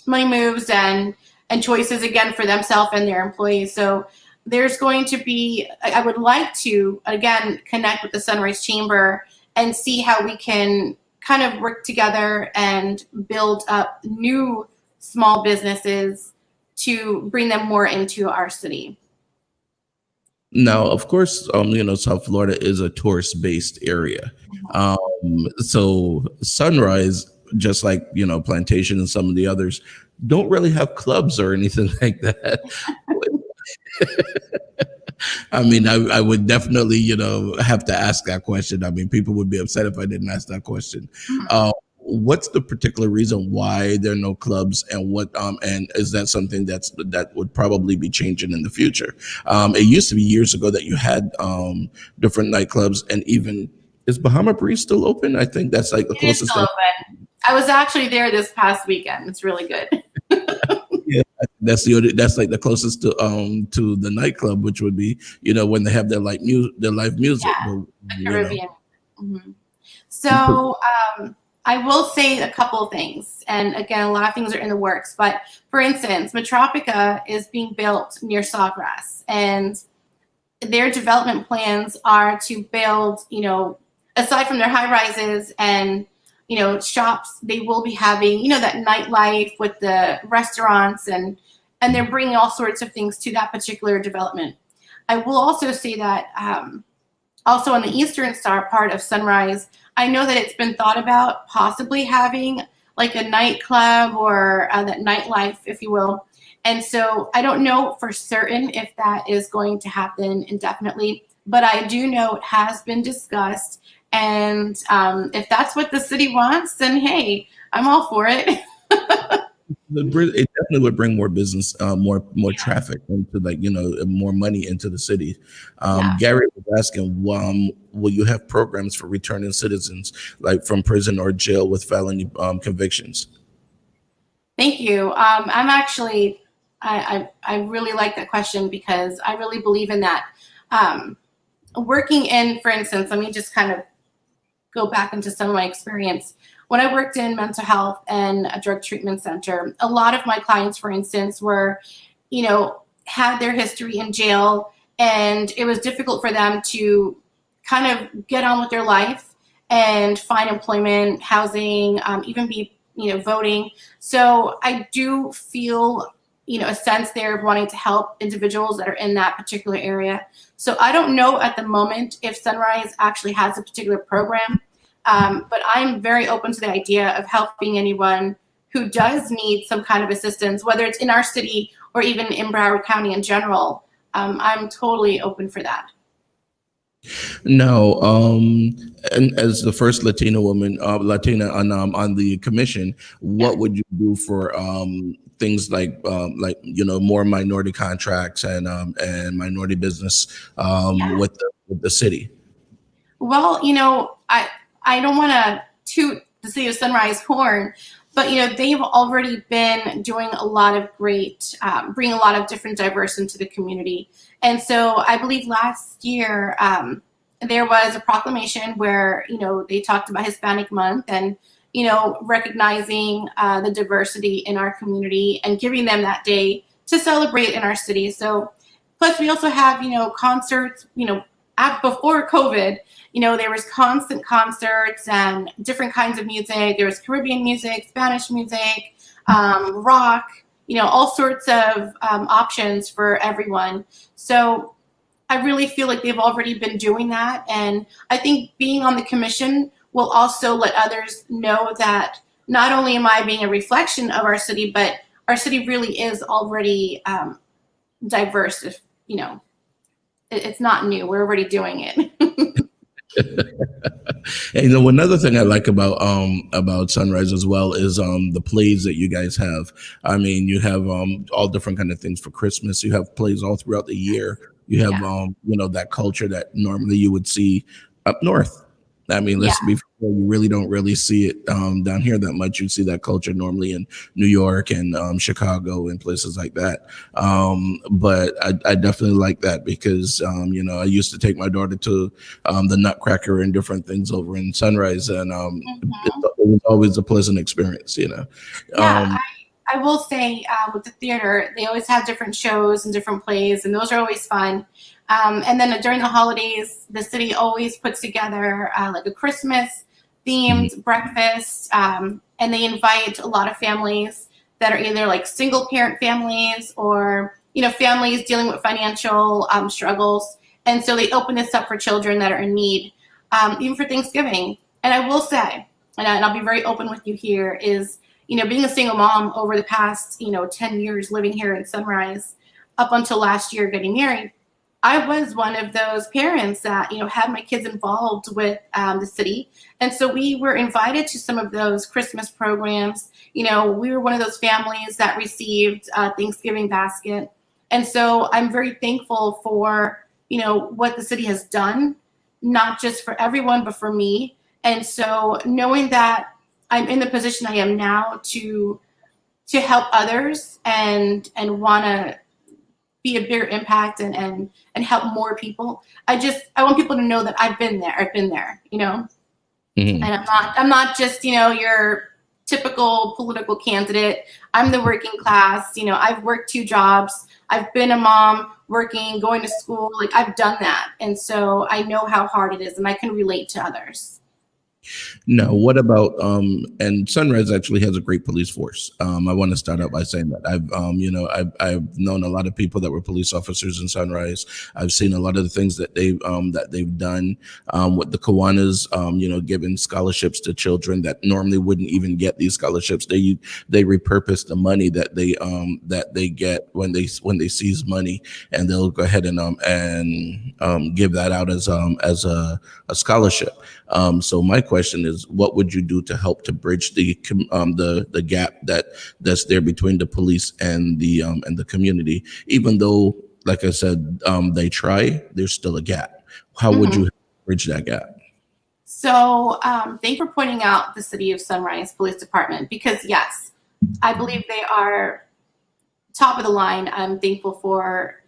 moves and choices, again, for themselves and their employees. So there's going to be, I would like to, again, connect with the Sunrise Chamber and see how we can kind of work together and build up new small businesses to bring them more into our city. Now, of course, South Florida is a tourist-based area. So Sunrise, just like, Plantation and some of the others, don't really have clubs or anything like that. I mean, I would definitely, have to ask that question. I mean, people would be upset if I didn't ask that question. What's the particular reason why there are no clubs, and and is that something that would probably be changing in the future? It used to be years ago that you had different nightclubs, and even, is Bahama Breeze still open? I think that's like the It is closest still thing. open. I was actually there this past weekend. It's really good. Yeah, that's like the closest to the nightclub, which would be, when they have their live music. Yeah, the Caribbean. Mhm. So I will say a couple of things, and again, a lot of things are in the works. But for instance, Metropica is being built near Sawgrass, and their development plans are to build, aside from their high rises and shops, they will be having, that nightlife with the restaurants, and they're bringing all sorts of things to that particular development. I will also say that also on the Eastern Star part of Sunrise, I know that it's been thought about possibly having like a nightclub or that nightlife, if you will. And so I don't know for certain if that is going to happen indefinitely, but I do know it has been discussed. And if that's what the city wants, then hey, I'm all for it. It definitely would bring more business, more traffic into, like, more money into the city. Gary was asking, will you have programs for returning citizens, like from prison or jail with felony convictions? Thank you. I'm actually, I really like that question, because I really believe in that. Working in, for instance, let me just kind of go back into some of my experience. When I worked in mental health and a drug treatment center, a lot of my clients, for instance, were, had their history in jail, and it was difficult for them to kind of get on with their life and find employment, housing, even be, voting. So I do feel, a sense there of wanting to help individuals that are in that particular area. So I don't know at the moment if Sunrise actually has a particular program, but I'm very open to the idea of helping anyone who does need some kind of assistance, whether it's in our city or even in Broward County in general. I'm totally open for that. Now, and as the first Latina on the commission, what would you do for things like more minority contracts and minority business with the city? Well, I don't want to toot the city of Sunrise horn, but they've already been doing a lot of great, bringing a lot of different diverse into the community. And so I believe last year there was a proclamation where they talked about Hispanic Month, and recognizing the diversity in our community and giving them that day to celebrate in our city. So plus we also have concerts. Before COVID, there was constant concerts and different kinds of music. There was Caribbean music, Spanish music, rock, all sorts of options for everyone. So I really feel like they've already been doing that. And I think being on the commission will also let others know that not only am I being a reflection of our city, but our city really is already diverse. If it's not new, we're already doing it. And another thing I like about Sunrise as well is the plays that you guys have. I mean, you have all different kind of things for Christmas. You have plays all throughout the year. You have that culture that normally you would see up north. I mean, let's be fair, you really don't really see it down here that much. You see that culture normally in New York and Chicago and places like that. But I definitely like that because, I used to take my daughter to the Nutcracker and different things over in Sunrise, and it was always a pleasant experience, Yeah, I will say with the theater, they always have different shows and different plays, and those are always fun. And then during the holidays, the city always puts together like a Christmas themed breakfast, and they invite a lot of families that are either like single parent families or families dealing with financial struggles. And so they open this up for children that are in need, even for Thanksgiving. And I will say, and I'll be very open with you here, is being a single mom over the past 10 years living here in Sunrise, up until last year getting married, I was one of those parents that, had my kids involved with the city. And so we were invited to some of those Christmas programs. We were one of those families that received a Thanksgiving basket. And so I'm very thankful for, what the city has done, not just for everyone, but for me. And so knowing that I'm in the position I am now to help others and want to be a bigger impact and help more people. I want people to know that I've been there, and I'm not just, your typical political candidate. I'm the working class. I've worked 2 jobs. I've been a mom working, going to school. Like I've done that. And so I know how hard it is and I can relate to others. Now, what about and Sunrise actually has a great police force. I want to start out by saying that I've known a lot of people that were police officers in Sunrise. I've seen a lot of the things that they've done with the Kiwanis, giving scholarships to children that normally wouldn't even get these scholarships. They repurpose the money that they get when they seize money, and they'll go ahead and give that out as a scholarship. So my question is, what would you do to help to bridge the gap that's there between the police and the community? Even though, like I said, they try, there's still a gap. How would you bridge that gap? So thank you for pointing out the City of Sunrise Police Department, because yes, I believe they are top of the line. I'm thankful for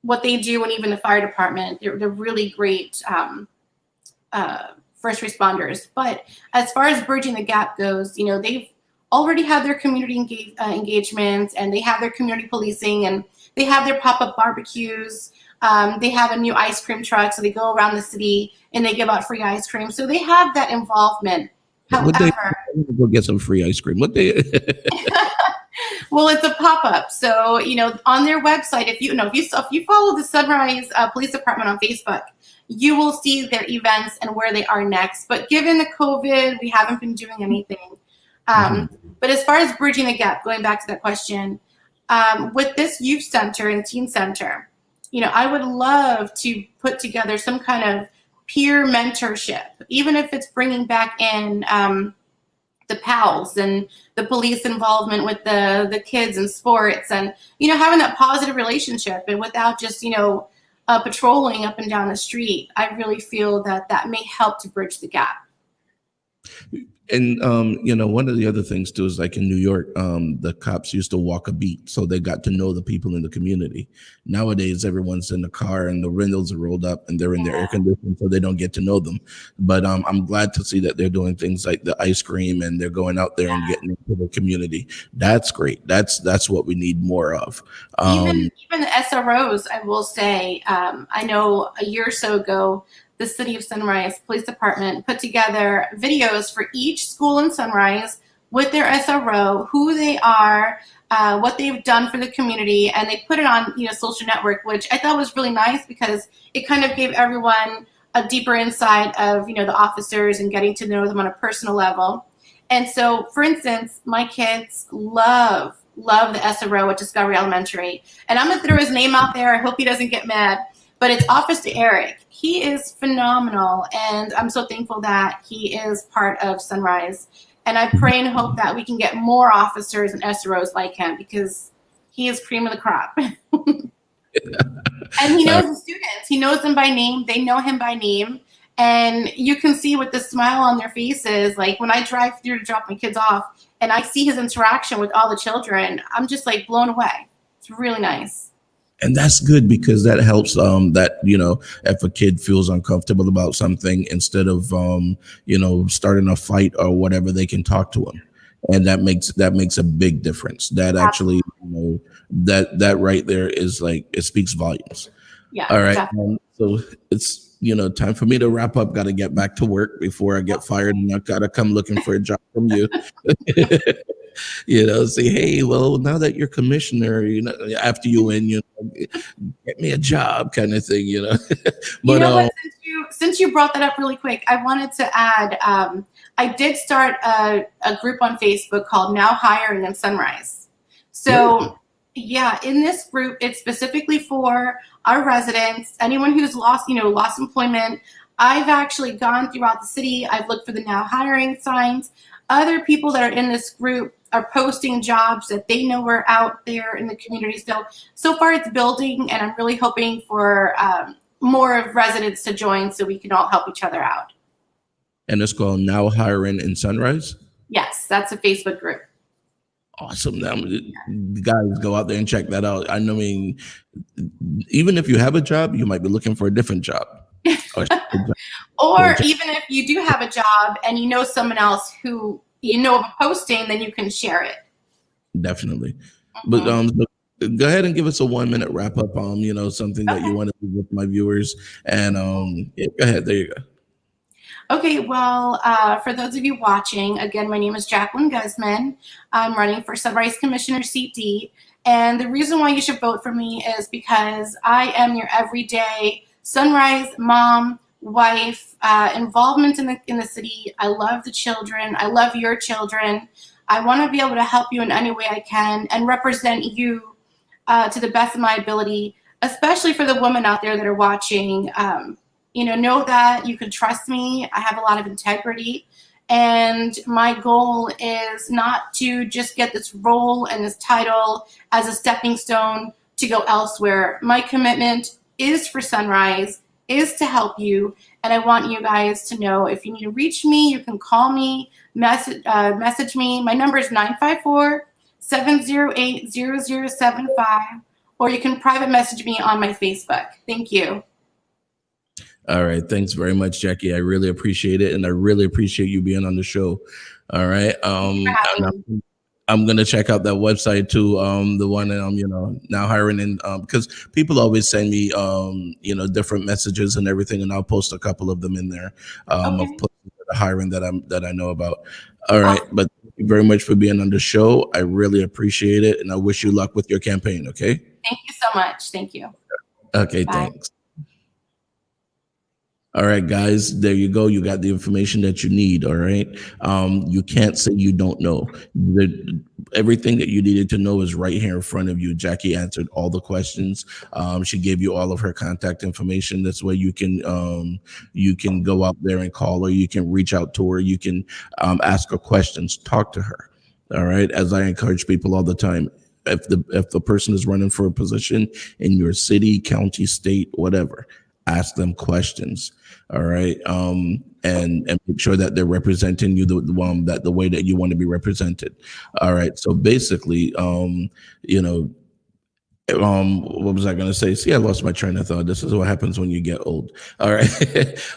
what they do, and even the fire department. They're really great first responders. But as far as bridging the gap goes, they've already had their community engagements, and they have their community policing, and they have their pop-up barbecues. They have a new ice cream truck, so they go around the city and they give out free ice cream. So they have that involvement. However, go get some free ice cream. Well, it's a pop-up. So, on their website, if you follow the Sunrise Police Department on Facebook, you will see their events and where they are next. But given the COVID, we haven't been doing anything. But as far as bridging the gap, going back to that question, with this youth center and teen center, I would love to put together some kind of peer mentorship, even if it's bringing back in the pals and the police involvement with the kids and sports, and having that positive relationship, and without just patrolling up and down the street. I really feel that may help to bridge the gap. And one of the other things too is, like in New York, the cops used to walk a beat, so they got to know the people in the community. Nowadays, everyone's in the car and the windows are rolled up and they're in their air conditioning, so they don't get to know them. But I'm glad to see that they're doing things like the ice cream, and they're going out there and getting into the community. That's great. That's what we need more of. Even the SROs, I will say, I know a year or so ago, the City of Sunrise Police Department put together videos for each school in Sunrise with their SRO, who they are, what they've done for the community, and they put it on social network, which I thought was really nice because it kind of gave everyone a deeper insight of the officers and getting to know them on a personal level. And so, for instance, my kids love love the SRO at Discovery Elementary. And I'm going to throw his name out there. I hope he doesn't get mad. But it's Officer Eric. He is phenomenal. And I'm so thankful that he is part of Sunrise. And I pray and hope that we can get more officers and SROs like him, because he is cream of the crop. And he knows the students. He knows them by name. They know him by name. And you can see with the smile on their faces, like when I drive through to drop my kids off and I see his interaction with all the children, I'm just like blown away. It's really nice. And that's good, because that helps that, you know, if a kid feels uncomfortable about something, instead of you know, starting a fight or whatever, they can talk to him. And that makes a big difference. That actually, you know, that right there is like, it speaks volumes. Yeah. All right. Definitely. So it's, you know, time for me to wrap up. Got to get back to work before I get fired, and I got to come looking for a job from you. You know, say, hey, well, now that you're commissioner, you know, after you win, you know, get me a job, kind of thing, you know. But you know what, since you brought that up really quick, I wanted to add, I did start a group on Facebook called Now Hiring in Sunrise. So yeah, in this group, it's specifically for our residents, anyone who's lost employment. I've actually gone throughout the city. I've looked for the Now Hiring signs. Other people that are in this group are posting jobs that they know are out there in the community still. So far it's building, and I'm really hoping for more residents to join so we can all help each other out. And it's called Now Hiring in Sunrise? Yes, that's a Facebook group. Awesome. Now, guys, go out there and check that out. I mean, even if you have a job, you might be looking for a different job. Or even if you do have a job and you know someone else who you know of a posting, then you can share it. Definitely. But go ahead and give us a 1-minute wrap up on, you know, something that you want to do with my viewers. And yeah, go ahead. There you go. Okay, well, for those of you watching, again, my name is Jacqueline Guzman. I'm running for Sunrise Commissioner Seat D. And the reason why you should vote for me is because I am your everyday Sunrise mom, wife, involvement in the city. I love the children. I love your children. I want to be able to help you in any way I can and represent you to the best of my ability, especially for the women out there that are watching. You know that you can trust me. I have a lot of integrity. And my goal is not to just get this role and this title as a stepping stone to go elsewhere. My commitment is for Sunrise, is to help you. And I want you guys to know, if you need to reach me, you can call me, message me. My number is 954-708-0075, or you can private message me on my Facebook. Thank you. All right. Thanks very much, Jackie. I really appreciate it. And I really appreciate you being on the show. All right. I'm going to check out that website too. The one that I'm, you know, now hiring in, because people always send me, you know, different messages and everything. And I'll post a couple of them in there of hiring that I know about. All right. But thank you very much for being on the show. I really appreciate it. And I wish you luck with your campaign. Okay. Thank you so much. Thank you. Okay. Bye. Thanks. All right, guys, there you go. You got the information that you need. All right. You can't say you don't know. Everything that you needed to know is right here in front of you. Jackie answered all the questions. She gave you all of her contact information. This way you can go out there and call her. You can reach out to her. You can ask her questions, talk to her. All right. As I encourage people all the time, if the person is running for a position in your city, county, state, whatever, ask them questions. All right. And make sure that they're representing you the way that you want to be represented. All right. So basically, you know, what was I going to say? See, I lost my train of thought. This is what happens when you get old. All right.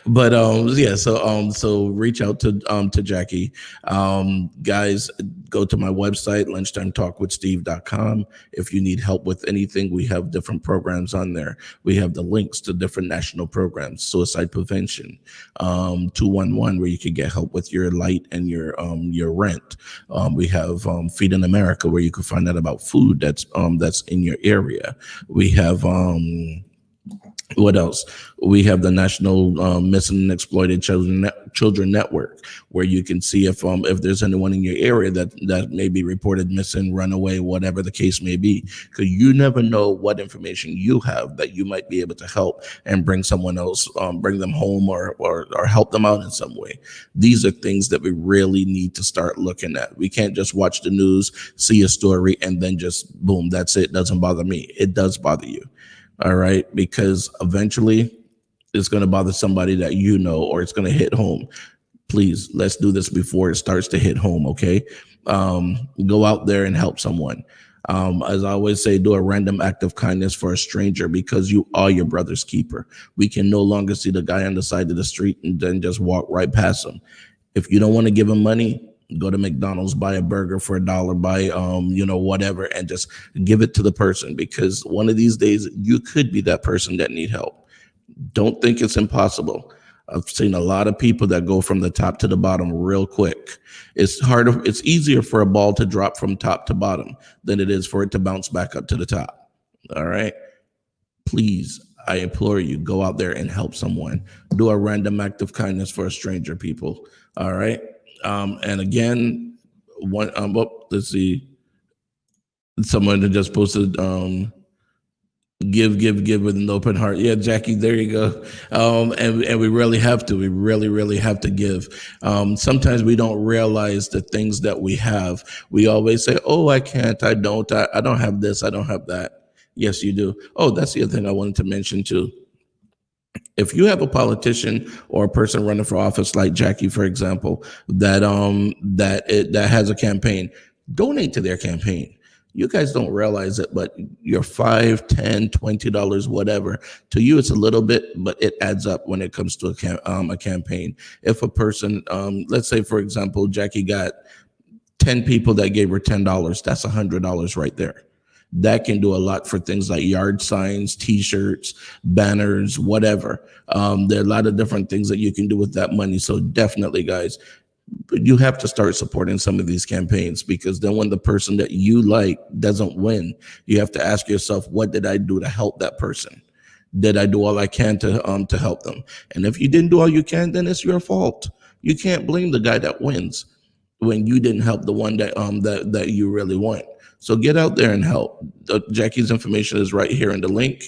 But yeah, so reach out to Jackie. Guys, go to my website, lunchtimetalkwithsteve.com. If you need help with anything, we have different programs on there. We have the links to different national programs, suicide prevention, 211, where you can get help with your light and your rent. We have Feed in America, where you can find out about food that's in your area. We have What else? We have the National Missing and Exploited Children Network, where you can see if there's anyone in your area that may be reported missing, runaway, whatever the case may be. Because you never know what information you have that you might be able to help and bring someone else, bring them home or help them out in some way. These are things that we really need to start looking at. We can't just watch the news, see a story, and then just boom, that's it. Doesn't bother me. It does bother you. All right, because eventually it's going to bother somebody that you know, or it's going to hit home. Please, let's do this before it starts to hit home, okay? Go out there and help someone. As I always say, do a random act of kindness for a stranger, because you are your brother's keeper. We can no longer see the guy on the side of the street and then just walk right past him. If you don't want to give him money, go to McDonald's, buy a burger for $1, buy whatever, and just give it to the person, because one of these days you could be that person that need help. Don't think it's impossible. I've seen a lot of people that go from the top to the bottom real quick. It's easier for a ball to drop from top to bottom than it is for it to bounce back up to the top. All right. Please, I implore you, go out there and help someone. Do a random act of kindness for a stranger, people. All right. And again, let's see. Someone that just posted, give with an open heart. Yeah, Jackie, there you go. And we really have to. We really have to give. Sometimes we don't realize the things that we have. We always say, "Oh, I can't. I don't have this. I don't have that." Yes, you do. Oh, that's the other thing I wanted to mention too. If you have a politician or a person running for office like Jackie, for example, that has a campaign, donate to their campaign. You guys don't realize it, but your $5, $10, $20, whatever, to you it's a little bit, but it adds up when it comes to a campaign. If a person, let's say for example, Jackie got 10 people that gave her $10, that's $100 right there. That can do a lot for things like yard signs, T-shirts, banners, whatever. There are a lot of different things that you can do with that money. So definitely, guys, you have to start supporting some of these campaigns, because then when the person that you like doesn't win, you have to ask yourself, what did I do to help that person? Did I do all I can to help them? And if you didn't do all you can, then it's your fault. You can't blame the guy that wins when you didn't help the one that you really want. So get out there and help. Jackie's information is right here in the link.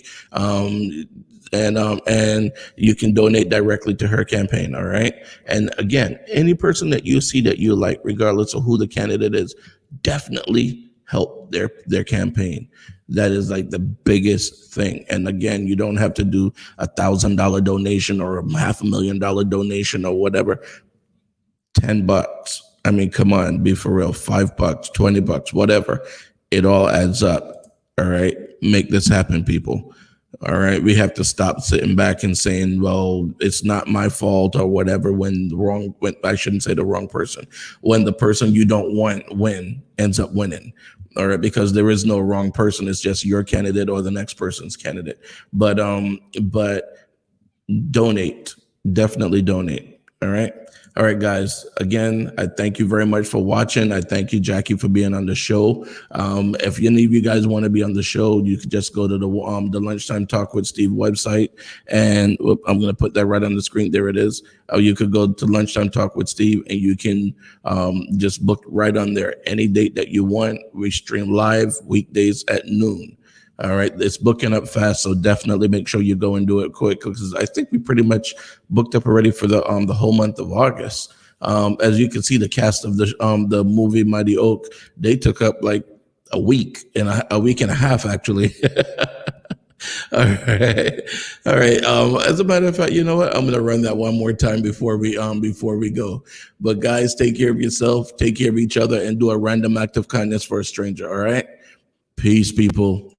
And you can donate directly to her campaign. All right. And again, any person that you see that you like, regardless of who the candidate is, definitely help their campaign. That is like the biggest thing. And again, you don't have to do $1,000 donation or $500,000 donation or whatever. $10. I mean, come on, be for real. $5, $20, whatever. It all adds up. All right. Make this happen, people. All right. We have to stop sitting back and saying, well, it's not my fault or whatever, when I shouldn't say the wrong person, when the person you don't want ends up winning. All right. Because there is no wrong person. It's just your candidate or the next person's candidate. But donate. Definitely donate. All right. All right, guys. Again, I thank you very much for watching. I thank you, Jackie, for being on the show. If any of you guys want to be on the show, you can just go to the Lunchtime Talk with Steve website, and I'm going to put that right on the screen. There it is. You could go to Lunchtime Talk with Steve, and you can just book right on there any date that you want. We stream live weekdays at noon. All right, it's booking up fast, so definitely make sure you go and do it quick, because I think we pretty much booked up already for the whole month of August. As you can see, the cast of the movie Mighty Oak, they took up like a week and a half actually. All right. As a matter of fact, you know what? I'm gonna run that one more time before we go. But guys, take care of yourself, take care of each other, and do a random act of kindness for a stranger. All right, peace, people.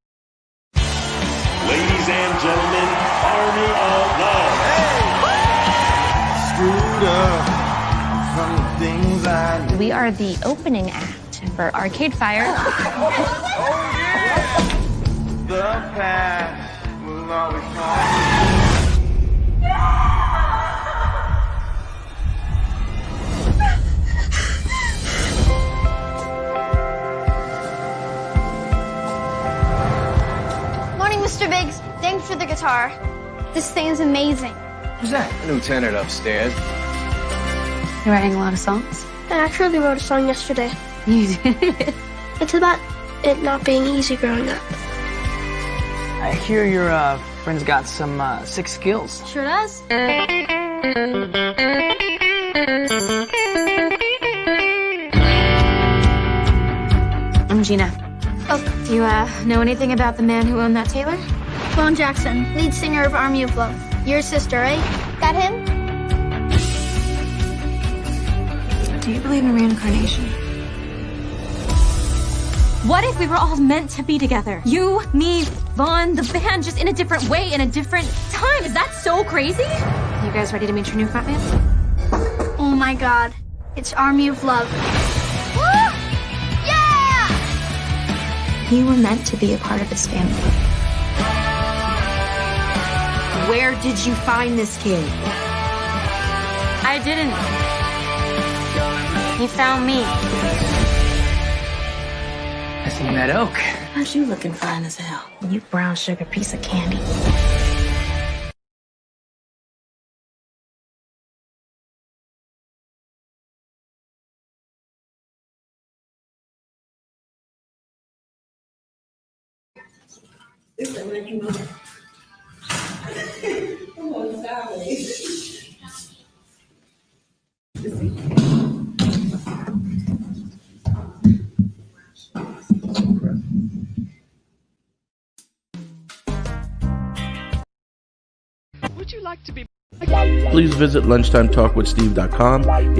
Ladies and gentlemen, Army of Love. Screwed up from the things I did. We are the opening act for Arcade Fire. The past will always haunt Morning, Mr. Biggs. Thanks for the guitar. This thing's amazing. Who's that? The new tenant upstairs. You're writing a lot of songs? I actually wrote a song yesterday. You did? It's about it not being easy growing up. I hear your friend's got some sick skills. Sure does. I'm Gina. Oh, Do you know anything about the man who owned that tailor? Vaughn Jackson, lead singer of Army of Love. Your sister, right? That him? Do you believe in reincarnation? What if we were all meant to be together? You, me, Vaughn, the band, just in a different way, in a different time. Is that so crazy? You guys ready to meet your new frontman? Oh my god. It's Army of Love. You were meant to be a part of this family. Where did you find this kid? I didn't. He found me. I seen that oak. Aren't you looking fine as hell? You brown sugar piece of candy. Would you like to be Please visit lunchtimetalkwithsteve.com.